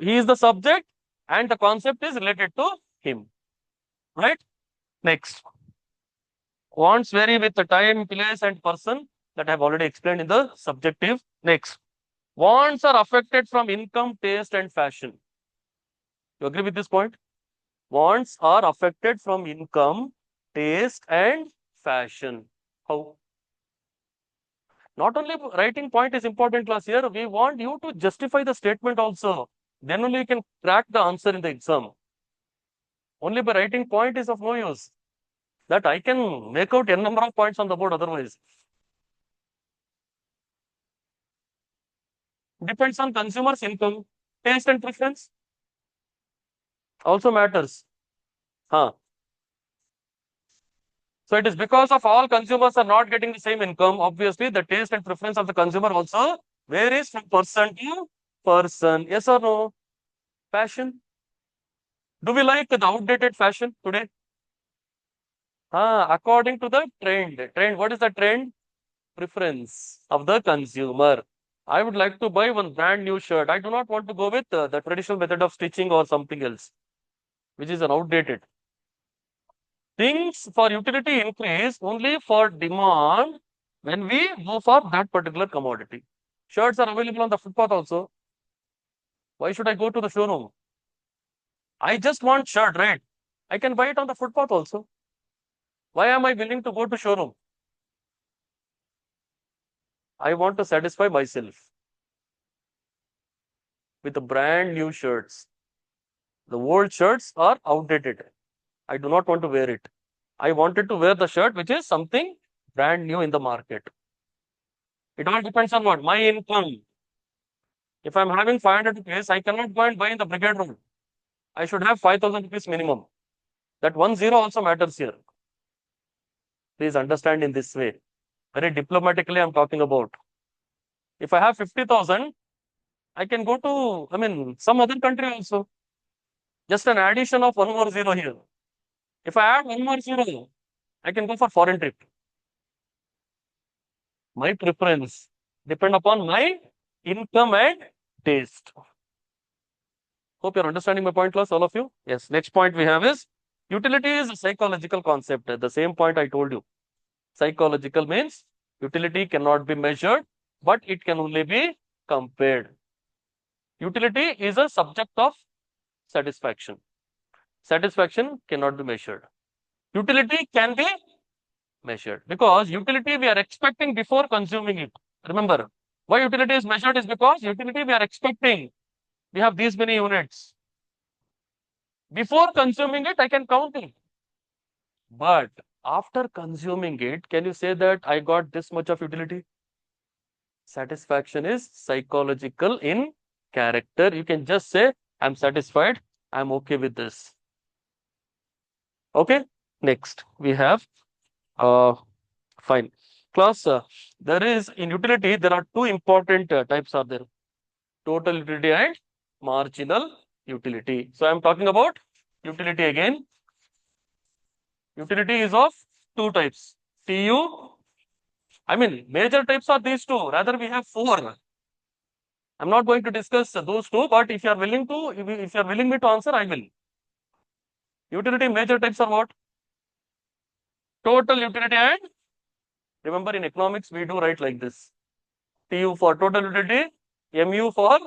He is the subject and the concept is related to him. Right? Next. Wants vary with the time, place, and person that I have already explained in the subjective. Next. Wants are affected from income, taste, and fashion. You agree with this point? Wants are affected from income, taste, and fashion. How? Not only writing point is important, class here, we want you to justify the statement also. Then only you can crack the answer in the exam. Only by writing point is of no use. That I can make out n number of points on the board otherwise. Depends on consumer's income, taste and preference. Also matters. Huh. So it is because of all consumers are not getting the same income. Obviously, the taste and preference of the consumer also varies from person to person. Yes or no? Fashion. Do we like the outdated fashion today? According to the trend. Trend. What is the trend? Preference of the consumer. I would like to buy one brand new shirt. I do not want to go with the traditional method of stitching or something else, which is an outdated. Things for utility increase only for demand when we go for that particular commodity. Shirts are available on the footpath also. Why should I go to the showroom? I just want shirt, right? I can buy it on the footpath also. Why am I willing to go to showroom? I want to satisfy myself with the brand new shirts. The old shirts are outdated. I do not want to wear it. I wanted to wear the shirt which is something brand new in the market. It all depends on what? My income. If I'm having 500 rupees, I cannot go and buy in the Brigade Road. I should have 5,000 rupees minimum. That 10 also matters here. Please understand in this way. Very diplomatically, I'm talking about. If I have 50,000, I can go to, some other country also. Just an addition of one more zero here. If I add one more zero, I can go for foreign trip. My preference depend upon my income and taste. Hope you're understanding my point, class, all of you. Yes. Next point we have is utility is a psychological concept. The same point I told you. Psychological means utility cannot be measured, but it can only be compared. Utility is a subject of satisfaction. Satisfaction cannot be measured. Utility can be measured. Because utility we are expecting before consuming it. Remember, why utility is measured is because utility we are expecting. We have these many units. Before consuming it, I can count it. But after consuming it, can you say that I got this much of utility? Satisfaction is psychological in character. You can just say, I'm satisfied, I'm okay with this. Okay, next we have fine. Class, there is in utility, there are two important types are there. Total utility and marginal utility. So I'm talking about utility again. Utility is of two types. TU, I mean, major types are these two. Rather, we have four. I'm not going to discuss those two, but if you are willing to, if you are willing me to answer, I will. Utility major types are what? Total utility and remember in economics we do write like this. TU for total utility, MU for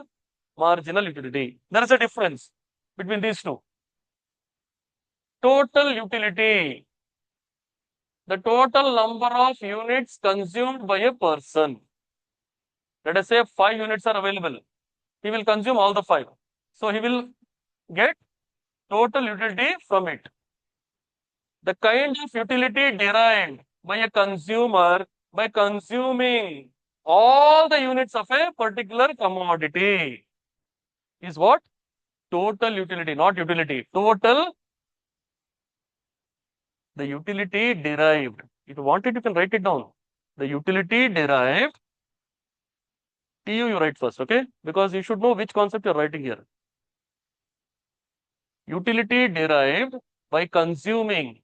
marginal utility. There is a difference between these two. Total utility, the total number of units consumed by a person. Let us say 5 units are available. He will consume all the 5. So he will get total utility from it. The kind of utility derived by a consumer by consuming all the units of a particular commodity is what? Total utility, not utility. Total, the utility derived. If you want it, you can write it down. The utility derived, TU you write first, okay? Because you should know which concept you're writing here. Utility derived by consuming.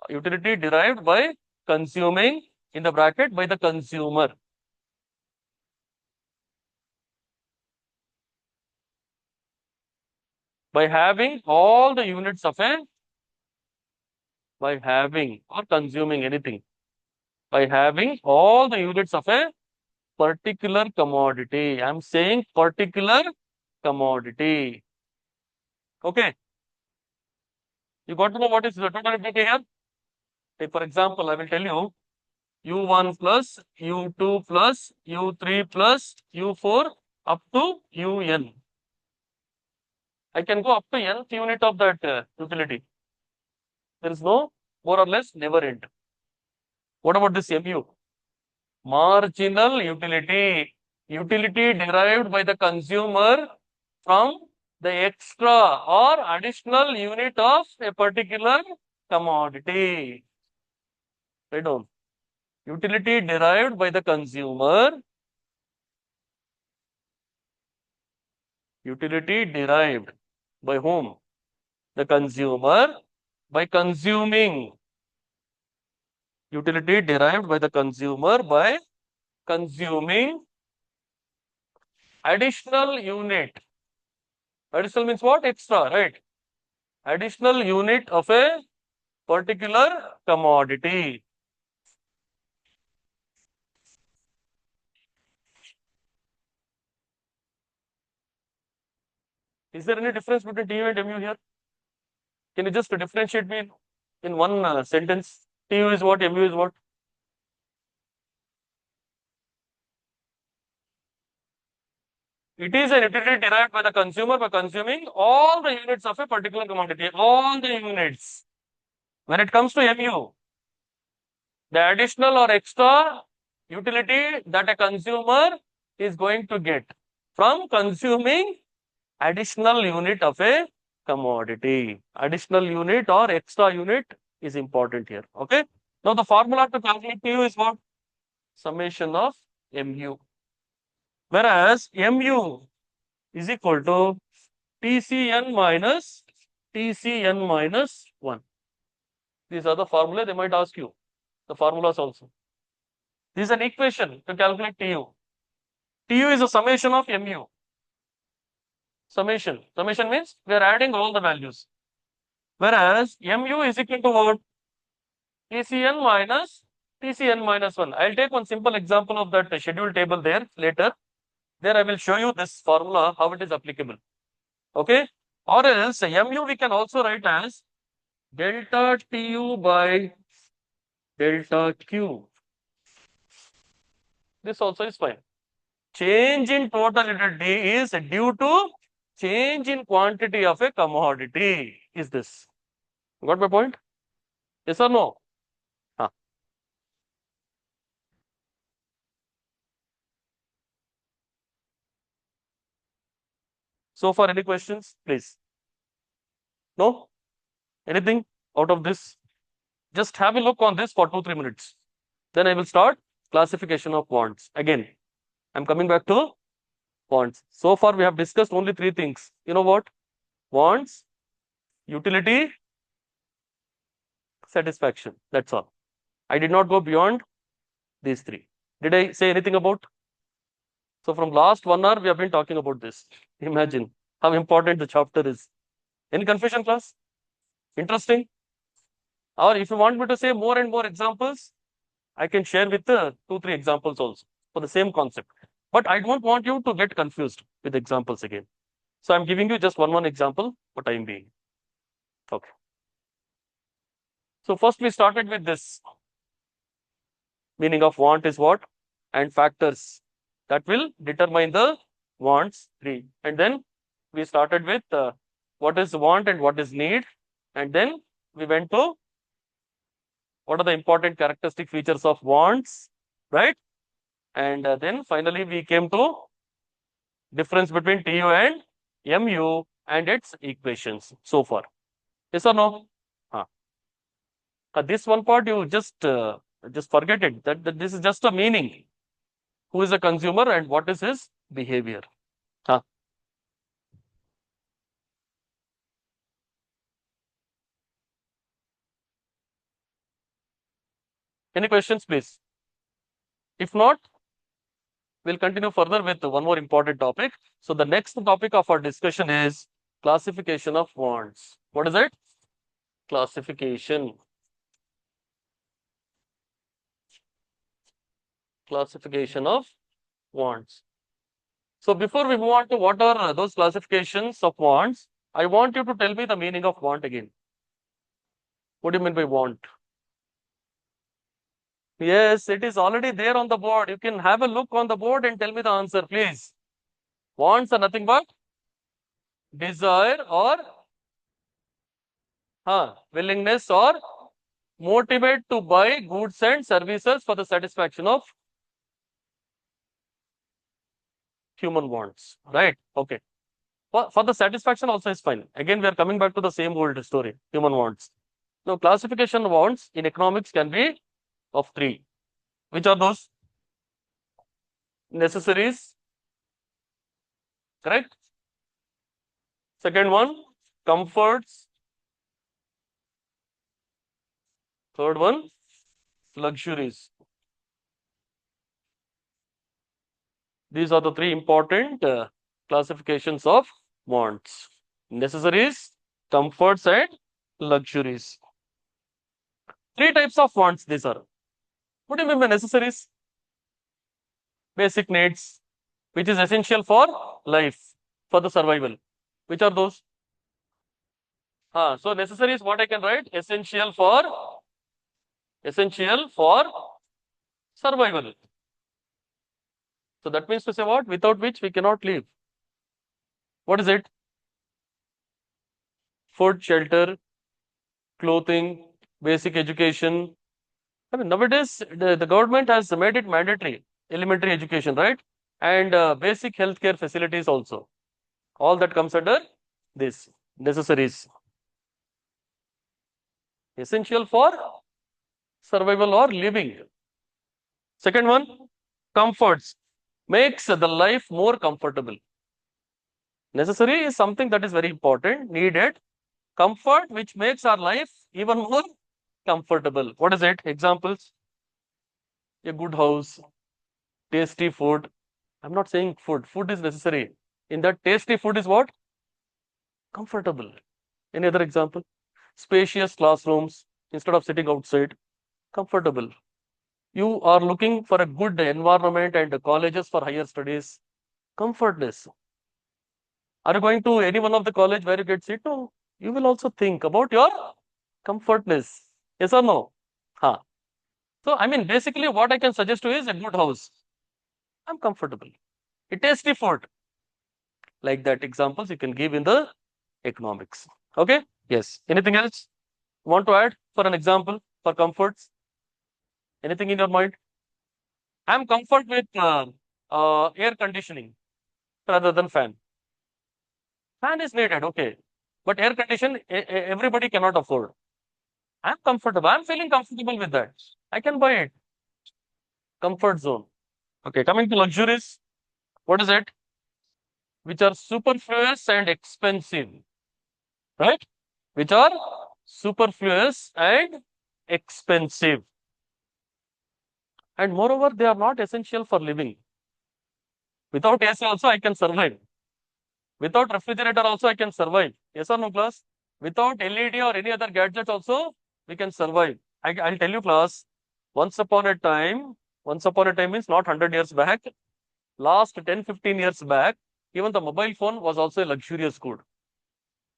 Utility derived by consuming in the bracket by the consumer. By having all the units of a, by having or consuming anything, by having all the units of a particular commodity. I'm saying particular commodity. Okay. You got to know what is the total utility here? Take for example, I will tell you U1 plus U2 plus U3 plus U4 up to UN. I can go up to nth unit of that utility. There is no more or less never end. What about this MU? Marginal utility. Utility derived by the consumer from the extra or additional unit of a particular commodity. Write down. Utility derived by the consumer. Utility derived by whom? The consumer by consuming. Utility derived by the consumer by consuming additional unit. Additional means what? Extra, right? Additional unit of a particular commodity. Is there any difference between TU and MU here? Can you just differentiate me in one sentence? TU is what? MU is what? It is a utility derived by the consumer by consuming all the units of a particular commodity. All the units. When it comes to MU, the additional or extra utility that a consumer is going to get from consuming additional unit of a commodity. Additional unit or extra unit is important here. Okay. Now the formula to calculate TU is what? Summation of MU. Whereas MU is equal to TCN minus TCN minus 1. These are the formula they might ask you. The formulas also. This is an equation to calculate TU. TU is a summation of MU. Summation. Summation means we are adding all the values. Whereas MU is equal to what? TCN minus TCN minus 1. I'll take one simple example of that schedule table there later. There I will show you this formula, how it is applicable. Okay? Or else MU we can also write as delta Tu by delta Q. This also is fine. Change in total utility is due to change in quantity of a commodity. Is this? Got my point? Yes or no? Huh. So far, any questions? Please. No? Anything out of this? Just have a look on this for 2-3 minutes. Then I will start classification of wants. Again, I'm coming back to wants. So far, we have discussed only three things. You know what? Wants, utility, satisfaction. That's all. I did not go beyond these three. Did I say anything about? So from last 1 hour, we have been talking about this. Imagine how important the chapter is. Any confusion, class? Interesting? Or if you want me to say more and more examples, I can share with 2-3 examples also for the same concept. But I don't want you to get confused with examples again. So I'm giving you just one example for time being. Okay. So first we started with this. Meaning of want is what? And factors that will determine the wants 3. And then we started with what is want and what is need. And then we went to what are the important characteristic features of wants, right? And then finally we came to difference between TU and MU and its equations so far. Yes or no? This one part you just forget it. That this is just a meaning. Who is a consumer and what is his behavior? Huh. Any questions, please? If not, we'll continue further with one more important topic. So the next topic of our discussion is classification of wants. What is it? Classification. Classification of wants. So before we move on to what are those classifications of wants, I want you to tell me the meaning of want again. What do you mean by want? Yes, it is already there on the board. You can have a look on the board and tell me the answer, please. Wants are nothing but desire or willingness or motivate to buy goods and services for the satisfaction of human wants, right? Okay. For the satisfaction also is fine. Again, we are coming back to the same old story, human wants. Now, classification wants in economics can be of 3. Which are those? Necessaries, correct? Second one, comforts. Third one, luxuries. These are the 3 important classifications of wants. Necessaries, comforts and luxuries. 3 types of wants these are. What do you mean by necessaries? Basic needs, which is essential for life, for the survival. Which are those? So necessary is what I can write, essential for survival. So that means to say what? Without which we cannot live. What is it? Food, shelter, clothing, basic education. I mean, nowadays the government has made it mandatory, elementary education, right? And basic healthcare facilities also. All that comes under this necessaries. Essential for survival or living. Second one, comforts. Makes the life more comfortable. Necessary is something that is very important, needed. Comfort, which makes our life even more comfortable. What is it? Examples? A good house, tasty food. I'm not saying food. Food is necessary. In that tasty food is what? Comfortable. Any other example? Spacious classrooms instead of sitting outside. Comfortable. You are looking for a good environment and colleges for higher studies. Comfortless. Are you going to any one of the college where you get seat? No. You will also think about your Comfortness. Yes or no? Huh. So, I mean, basically, what I can suggest to you is a good house. I'm comfortable. A tasty food. Like that examples you can give in the economics. Okay? Yes. Anything else? Want to add for an example for comforts? Anything in your mind? I'm comfort with air conditioning rather than fan. Fan is needed, okay. But air condition, everybody cannot afford. I'm comfortable. I'm feeling comfortable with that. I can buy it. Comfort zone. Okay, coming to luxuries. What is it? Which are superfluous and expensive, right? Which are superfluous and expensive. And moreover, they are not essential for living. Without AC also, I can survive. Without refrigerator also, I can survive. Yes or no, class? Without LED or any other gadget also, we can survive. I'll tell you, class, once upon a time, once upon a time means not 100 years back, last 10, 15 years back, even the mobile phone was also a luxurious good.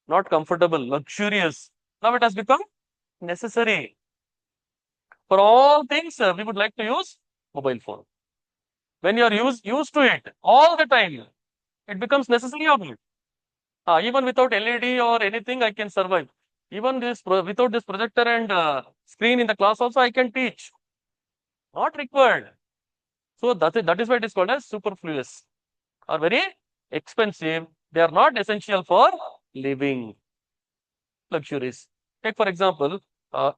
Not comfortable, luxurious. Now it has become necessary. For all things, we would like to use mobile phone. When you are used to it all the time, it becomes necessary or not? Even without LED or anything, I can survive. Even without this projector and screen in the class also, I can teach. Not required. So that is why it is called as superfluous or very expensive. They are not essential for living. Luxuries. Take for example,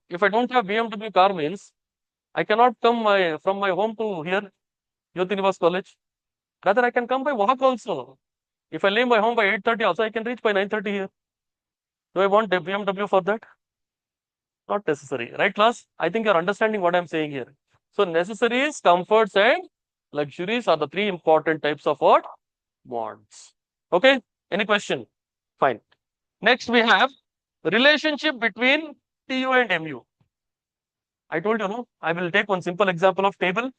if I don't have BMW car means I cannot come from my home to here, Youth Universe College. Rather, I can come by walk also. If I leave my home by 8:30 also, I can reach by 9:30 here. Do I want a BMW for that? Not necessary. Right, class? I think you're understanding what I'm saying here. So, necessaries, comforts, and luxuries are the three important types of what? Wants. Okay? Any question? Fine. Next, we have relationship between TU and MU. I told you, no? I will take one simple example of table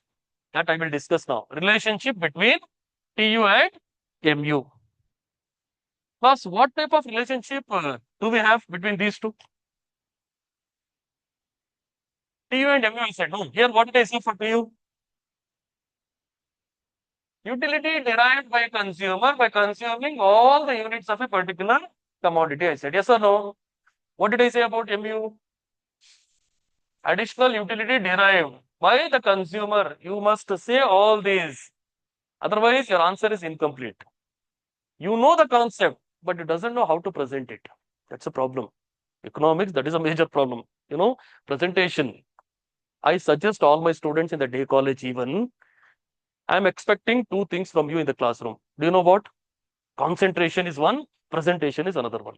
that I will discuss now. Relationship between TU and MU. Plus, what type of relationship do we have between these two? TU and MU, I said, no. Here, what did I say for TU? Utility derived by consumer by consuming all the units of a particular commodity, I said. Yes or no? What did I say about MU? Additional utility derived by the consumer. You must say all these. Otherwise, your answer is incomplete. You know the concept, but you doesn't know how to present it. That's a problem. Economics, that is a major problem. Presentation. I suggest all my students in the day college even, I'm expecting two things from you in the classroom. Do you know what? Concentration is one, presentation is another one.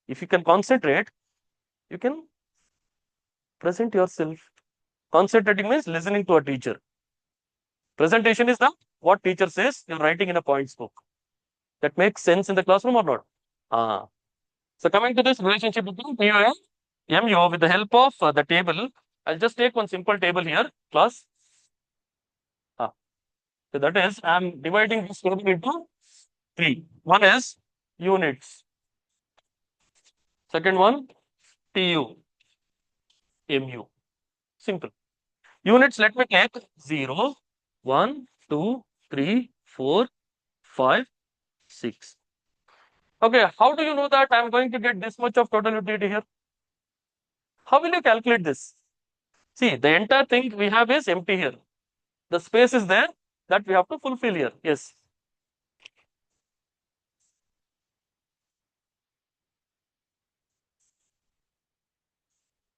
If you can concentrate, you can present yourself. Concentrating means listening to a teacher. Presentation is the what teacher says, you're writing in a points book. That makes sense in the classroom or not? So coming to this relationship between PU and MU with the help of the table, I'll just take one simple table here, class. So that is, I'm dividing this table into three. One is units. Second one, TU, MU. Simple. Units, let me take 0, 1, 2, 3, 4, 5, 6. Okay, how do you know that I'm going to get this much of total utility here? How will you calculate this? See, the entire thing we have is empty here. The space is there that we have to fulfill here. Yes.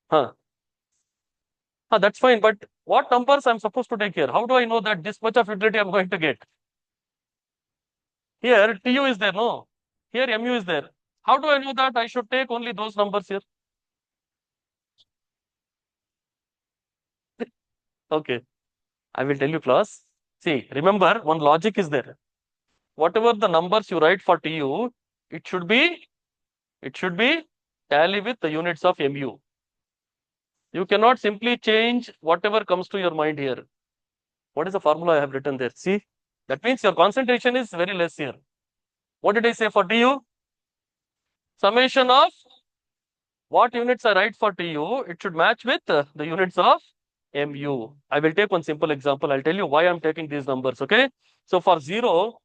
Huh. That's fine, but what numbers I'm supposed to take here? How do I know that this much of utility I'm going to get? Here, TU is there, no? Here, MU is there. How do I know that I should take only those numbers here? Okay, I will tell you, class. See, remember, one logic is there. Whatever the numbers you write for TU, it should be tally with the units of MU. You cannot simply change whatever comes to your mind here. What is the formula I have written there? See, that means your concentration is very less here. What did I say for TU? Summation of What units I write for TU, it should match with the units of MU. I will take one simple example. I'll tell you why I'm taking these numbers, okay? So for 0,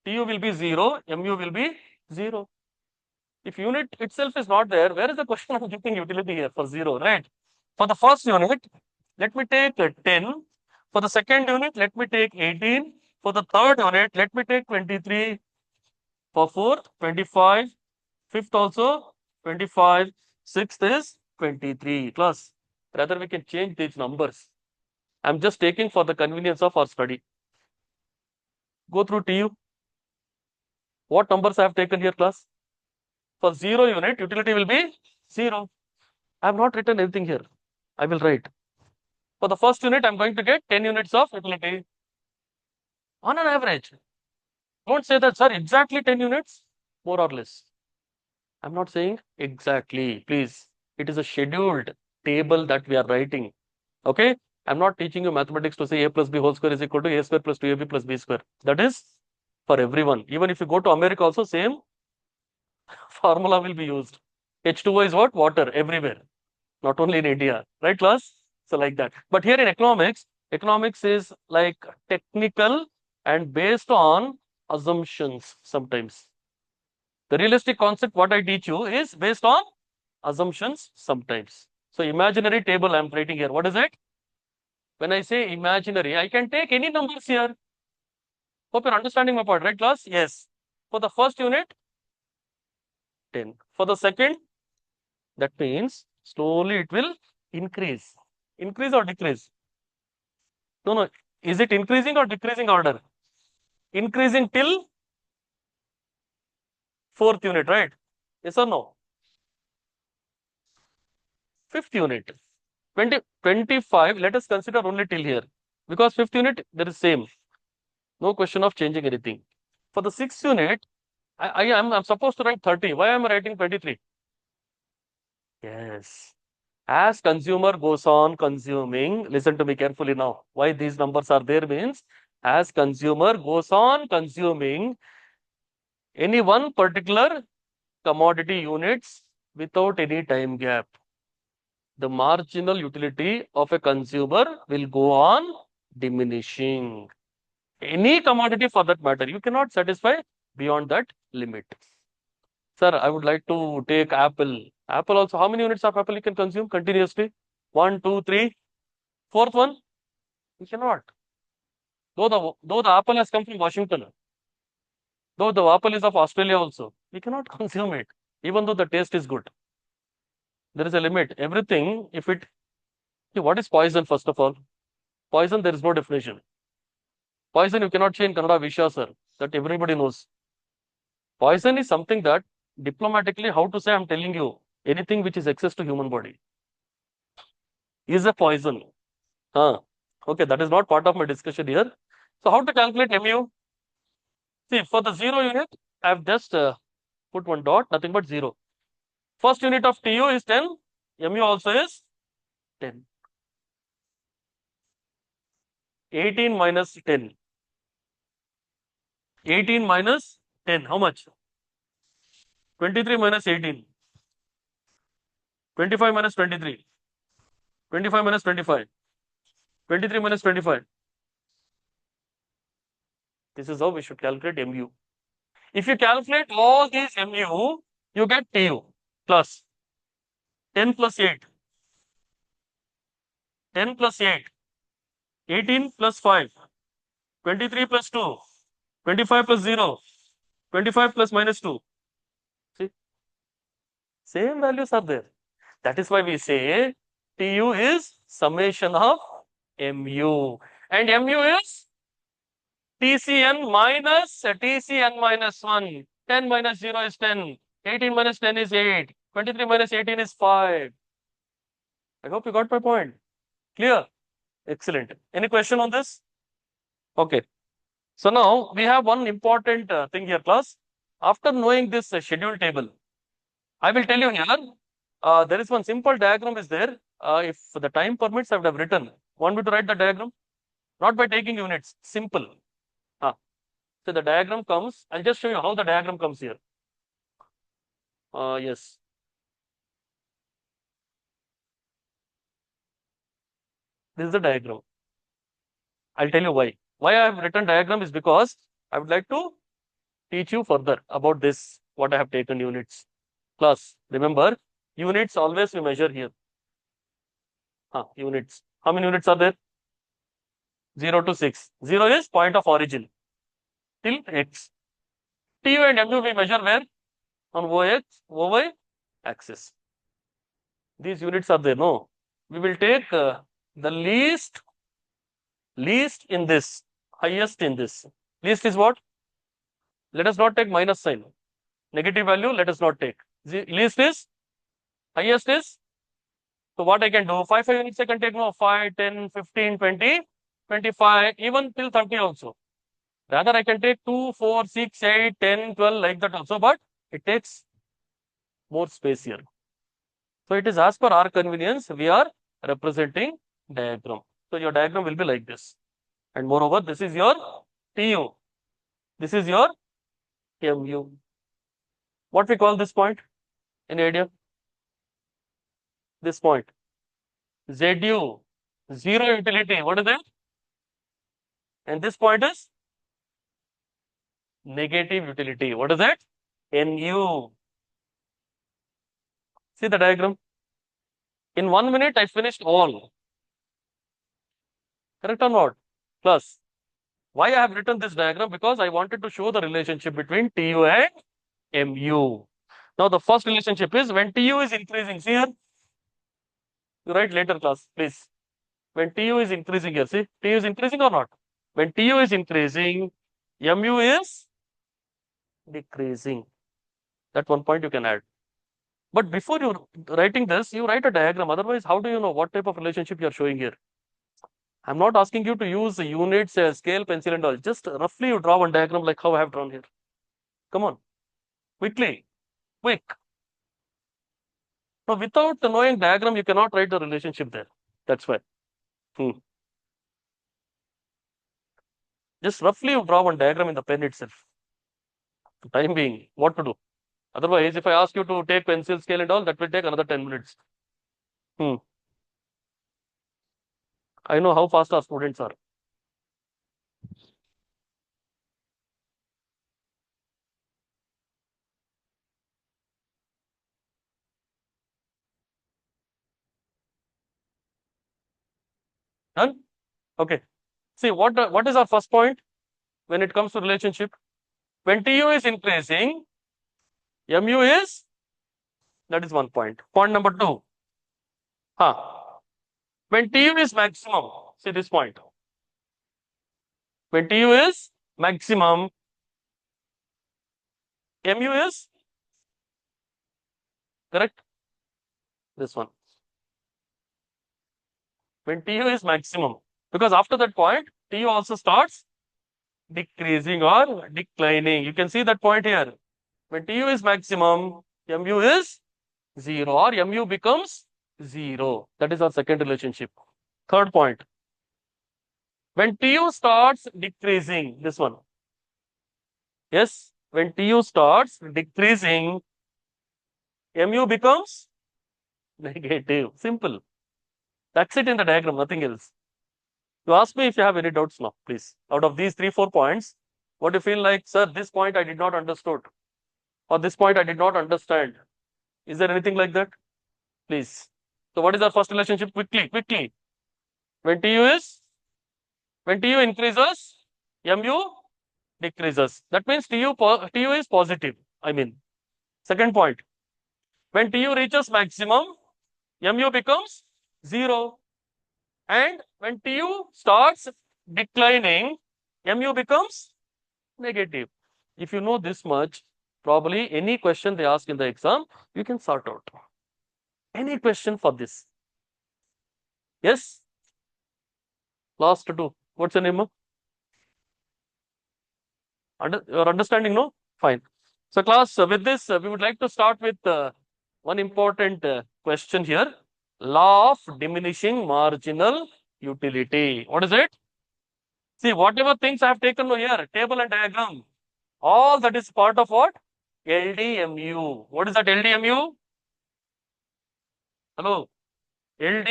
TU will be 0, MU will be 0. If unit itself is not there, where is the question of getting utility here for 0, right? For the first unit, let me take 10. For the second unit, let me take 18. For the third unit, let me take 23. For fourth, 25. Fifth also, 25. Sixth is 23. Class, rather we can change these numbers. I'm just taking for the convenience of our study. Go through TU. What numbers I have taken here, class? For 0 unit, utility will be 0. I have not written anything here. I will write. For the first unit, I'm going to get 10 units of utility on an average. Don't say that, sir, exactly 10 units, more or less. I'm not saying exactly, please. It is a scheduled table that we are writing. Okay? I'm not teaching you mathematics to say a plus b whole square is equal to a square plus 2ab plus b square. That is for everyone. Even if you go to America also, same formula will be used. H2O is what? Water everywhere, not only in India. Right, class? So like that. But here in economics is like technical and based on assumptions sometimes. The realistic concept, what I teach you, is based on assumptions sometimes. So imaginary table I'm writing here. What is it? When I say imaginary, I can take any numbers here. Hope you're understanding my point, right, class? Yes. For the first unit, 10. For the second, that means slowly it will increase. Increase or decrease? No, no. Is it increasing or decreasing order? Increasing till fourth unit, right? Yes or no? Fifth unit. 20, 25, let us consider only till here. Because fifth unit, there is same. No question of changing anything. For the sixth unit, I'm supposed to write 30. Why am I writing 23? Yes. As consumer goes on consuming, listen to me carefully now. Why these numbers are there means, as consumer goes on consuming any one particular commodity units without any time gap, the marginal utility of a consumer will go on diminishing. Any commodity for that matter, you cannot satisfy beyond that limit. Sir, I would like to take Apple. Apple also, how many units of Apple you can consume continuously? One, two, three. Fourth one, you cannot. Though the apple has come from Washington, though the apple is of Australia also, we cannot consume it, even though the taste is good. There is a limit. Everything, if it, see, what is poison, first of all? Poison, there is no definition. Poison, you cannot say in Kannada, Visha, sir. That everybody knows. Poison is something that diplomatically, how to say, I'm telling you, anything which is excess to human body is a poison. Okay, that is not part of my discussion here. So how to calculate MU? See, for the 0 unit, I have just put one dot, nothing but 0. First unit of TU is 10, MU also is 10. 18 minus 10. 18 minus 10, how much? 23 minus 18. 25 minus 23. 25 minus 25. 23 minus 25. This is how we should calculate MU. If you calculate all these MU, you get TU plus 10 plus 8. 10 plus 8. 18 plus 5. 23 plus 2. 25 plus 0. 25 plus minus 2. See, same values are there. That is why we say TU is summation of MU. And MU is TCN minus TCN minus 1. 10 minus 0 is 10. 18 minus 10 is 8. 23 minus 18 is 5. I hope you got my point. Clear? Excellent. Any question on this? Okay. So now we have one important thing here, class. After knowing this schedule table, I will tell you here, there is one simple diagram is there. If the time permits, I would have written. Want me to write the diagram? Not by taking units, simple. So the diagram comes, I'll just show you how the diagram comes here. Yes. This is the diagram. I'll tell you why. Why I have written diagram is because I would like to teach you further about this, what I have taken units. Class, remember, units always we measure here. Units. How many units are there? 0 to 6. 0 is point of origin till x. TU and MU we measure where? On OX, OY axis. These units are there, no? We will take the least in this, highest in this. Least is what? Let us not take minus sign. Negative value, let us not take. The least is, highest is. So what I can do? 5 units I can take, no? 5, 10, 15, 20, 25, even till 30 also. Rather, I can take 2, 4, 6, 8, 10, 12, like that also, but it takes more space here. So it is as per our convenience, we are representing diagram. So your diagram will be like this. And moreover, this is your TU. This is your MU. What we call this point? Any idea? This point. ZU. Zero utility. What is it? And this point is negative utility. What is it? NU. See the diagram? In 1 minute, I finished all. Correct or not? Plus, why I have written this diagram? Because I wanted to show the relationship between TU and MU. Now, the first relationship is when TU is increasing. See here? You write later class, please. When TU is increasing here, see? TU is increasing or not? When TU is increasing, MU is decreasing. That one point you can add. But before you writing this, you write a diagram. Otherwise, how do you know what type of relationship you are showing here? I'm not asking you to use the units, scale, pencil and all. Just roughly you draw one diagram like how I have drawn here. Come on. Quickly. Quick. Now, without knowing diagram, you cannot write the relationship there. That's why. Just roughly you draw one diagram in the pen itself. Time being, what to do? Otherwise, if I ask you to take pencil, scale and all, that will take another 10 minutes. I know how fast our students are. Done? Okay. See, what is our first point when it comes to relationship? When TU is increasing, MU is, that is one point. Point number 2. When TU is maximum, see this point. When TU is maximum, MU is correct. This one. When TU is maximum, because after that point, TU also starts decreasing or declining. You can see that point here. When TU is maximum, MU is 0 or MU becomes 0. That is our second relationship. Third point. When TU starts decreasing, this one. Yes, when TU starts decreasing, MU becomes negative. Simple. That's it in the diagram, nothing else. You ask me if you have any doubts now, please. Out of these 3, 4 points, what do you feel like, sir, this point I did not understood, or this point I did not understand? Is there anything like that? Please. So what is our first relationship? Quickly. When TU increases, MU decreases. That means TU is positive. I mean, second point. When TU reaches maximum, MU becomes 0. And when TU starts declining, MU becomes negative. If you know this much, probably any question they ask in the exam, you can sort out. Any question for this? Yes? Last 2. What's your name? Your understanding, no? Fine. So class, with this, we would like to start with one important question here. Law of diminishing marginal utility. What is it? See, whatever things I have taken here, table and diagram, all that is part of what? LDMU. What is that LDMU? Hello? LD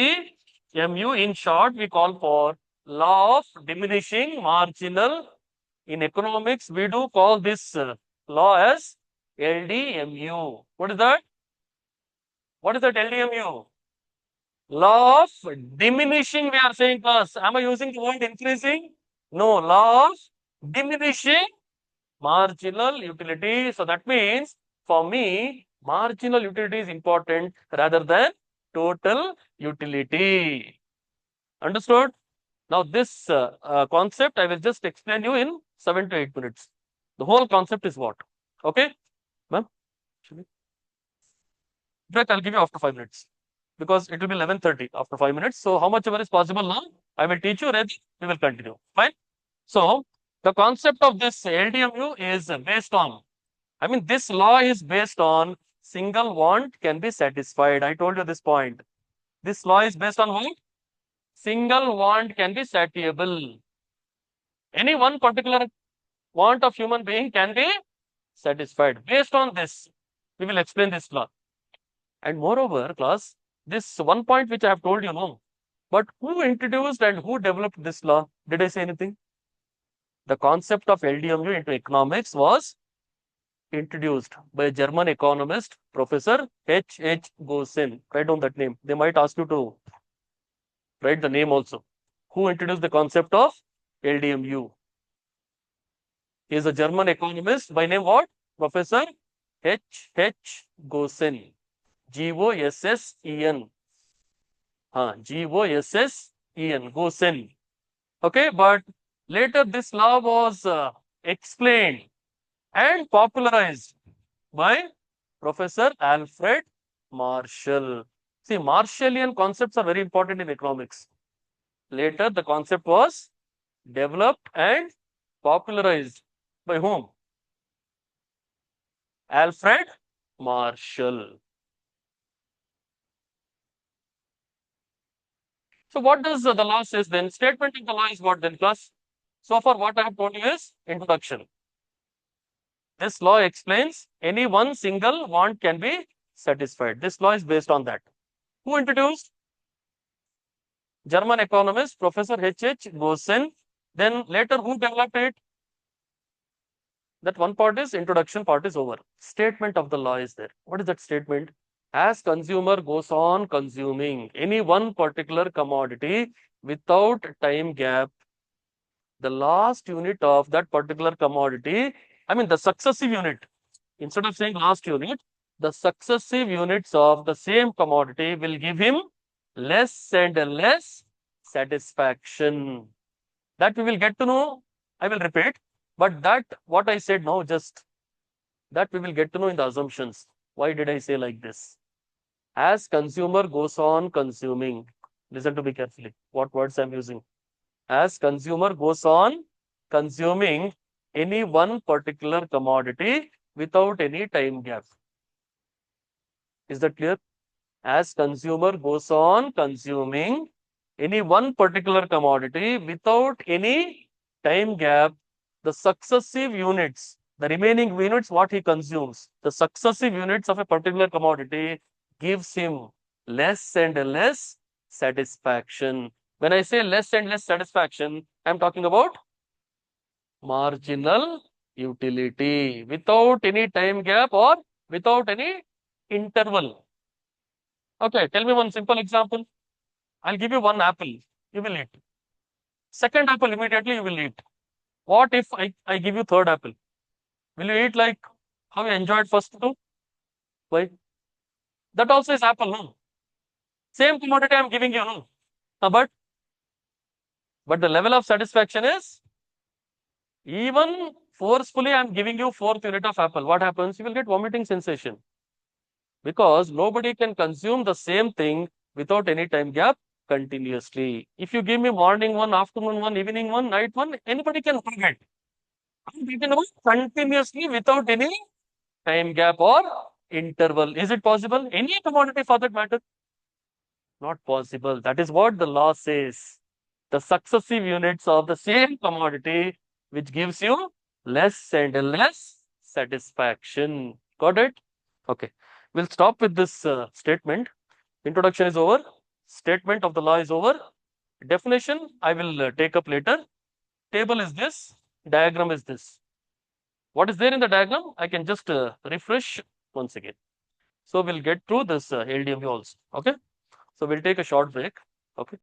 MU in short we call for law of diminishing marginal. In economics, we do call this law as LDMU. What is that? What is that LDMU? Law of diminishing, we are saying class. Am I using the word increasing? No, law of diminishing marginal utility. So that means for me, marginal utility is important rather than total utility. Understood? Now, this concept I will just explain you in 7 to 8 minutes. The whole concept is what? Okay, ma'am? Break, I'll give you after 5 minutes because it will be 11:30 after 5 minutes. So, how much ever is possible now, I will teach you. Ready? We will continue. Fine. So, the concept of this LDMU is based on, I mean, this law is based on single want can be satisfied. I told you this point. This law is based on what? Single want can be satiable. Any one particular want of human being can be satisfied. Based on this, we will explain this law. And moreover, class, this one point which I have told you, no, but who introduced and who developed this law? Did I say anything? The concept of LDMU into economics was introduced by a German economist, Professor H.H. Gosen. Write down that name. They might ask you to write the name also. Who introduced the concept of LDMU? He is a German economist by name what? Professor H.H. Gosen. Gossen. Gossen. Gosen. Okay, but later this law was explained and popularized by Professor Alfred Marshall. See, Marshallian concepts are very important in economics. Later, the concept was developed and popularized by whom? Alfred Marshall. So, what does the law says then? Statement of the law is what then, class? So far, what I have told you is introduction. This law explains any one single want can be satisfied. This law is based on that. Who introduced? German economist Professor H.H. Gosen. Then later, who developed it? That one part is introduction, part is over. Statement of the law is there. What is that statement? As consumer goes on consuming any one particular commodity without time gap, the last unit of that particular commodity, I mean the successive unit, instead of saying last unit, the successive units of the same commodity will give him less and less satisfaction. That we will get to know, I will repeat, but that what I said now, just that we will get to know in the assumptions. Why did I say like this? As consumer goes on consuming, listen to me carefully, what words I'm using. As consumer goes on consuming any one particular commodity without any time gap. Is that clear? As consumer goes on consuming any one particular commodity without any time gap, the successive units, the remaining units what he consumes, the successive units of a particular commodity gives him less and less satisfaction. When I say less and less satisfaction, I'm talking about marginal utility without any time gap or without any interval. Okay, tell me one simple example. I'll give you one apple, you will eat. Second apple, immediately you will eat. What if I give you third apple? Will you eat like how you enjoyed first two? Why? That also is apple, no? Same commodity I'm giving you, no? But the level of satisfaction is even forcefully I'm giving you fourth unit of apple. What happens? You will get vomiting sensation because nobody can consume the same thing without any time gap continuously. If you give me morning one, afternoon one, evening one, night one, anybody can have it. I'm talking about continuously without any time gap or interval. Is it possible? Any commodity for that matter? Not possible. That is what the law says. The successive units of the same commodity, which gives you less and less satisfaction. Got it? Okay. We'll stop with this statement. Introduction is over. Statement of the law is over. Definition I will take up later. Table is this, diagram is this. What is there in the diagram? I can just refresh once again. So we'll get through this LDMV also. Okay. So we'll take a short break. Okay.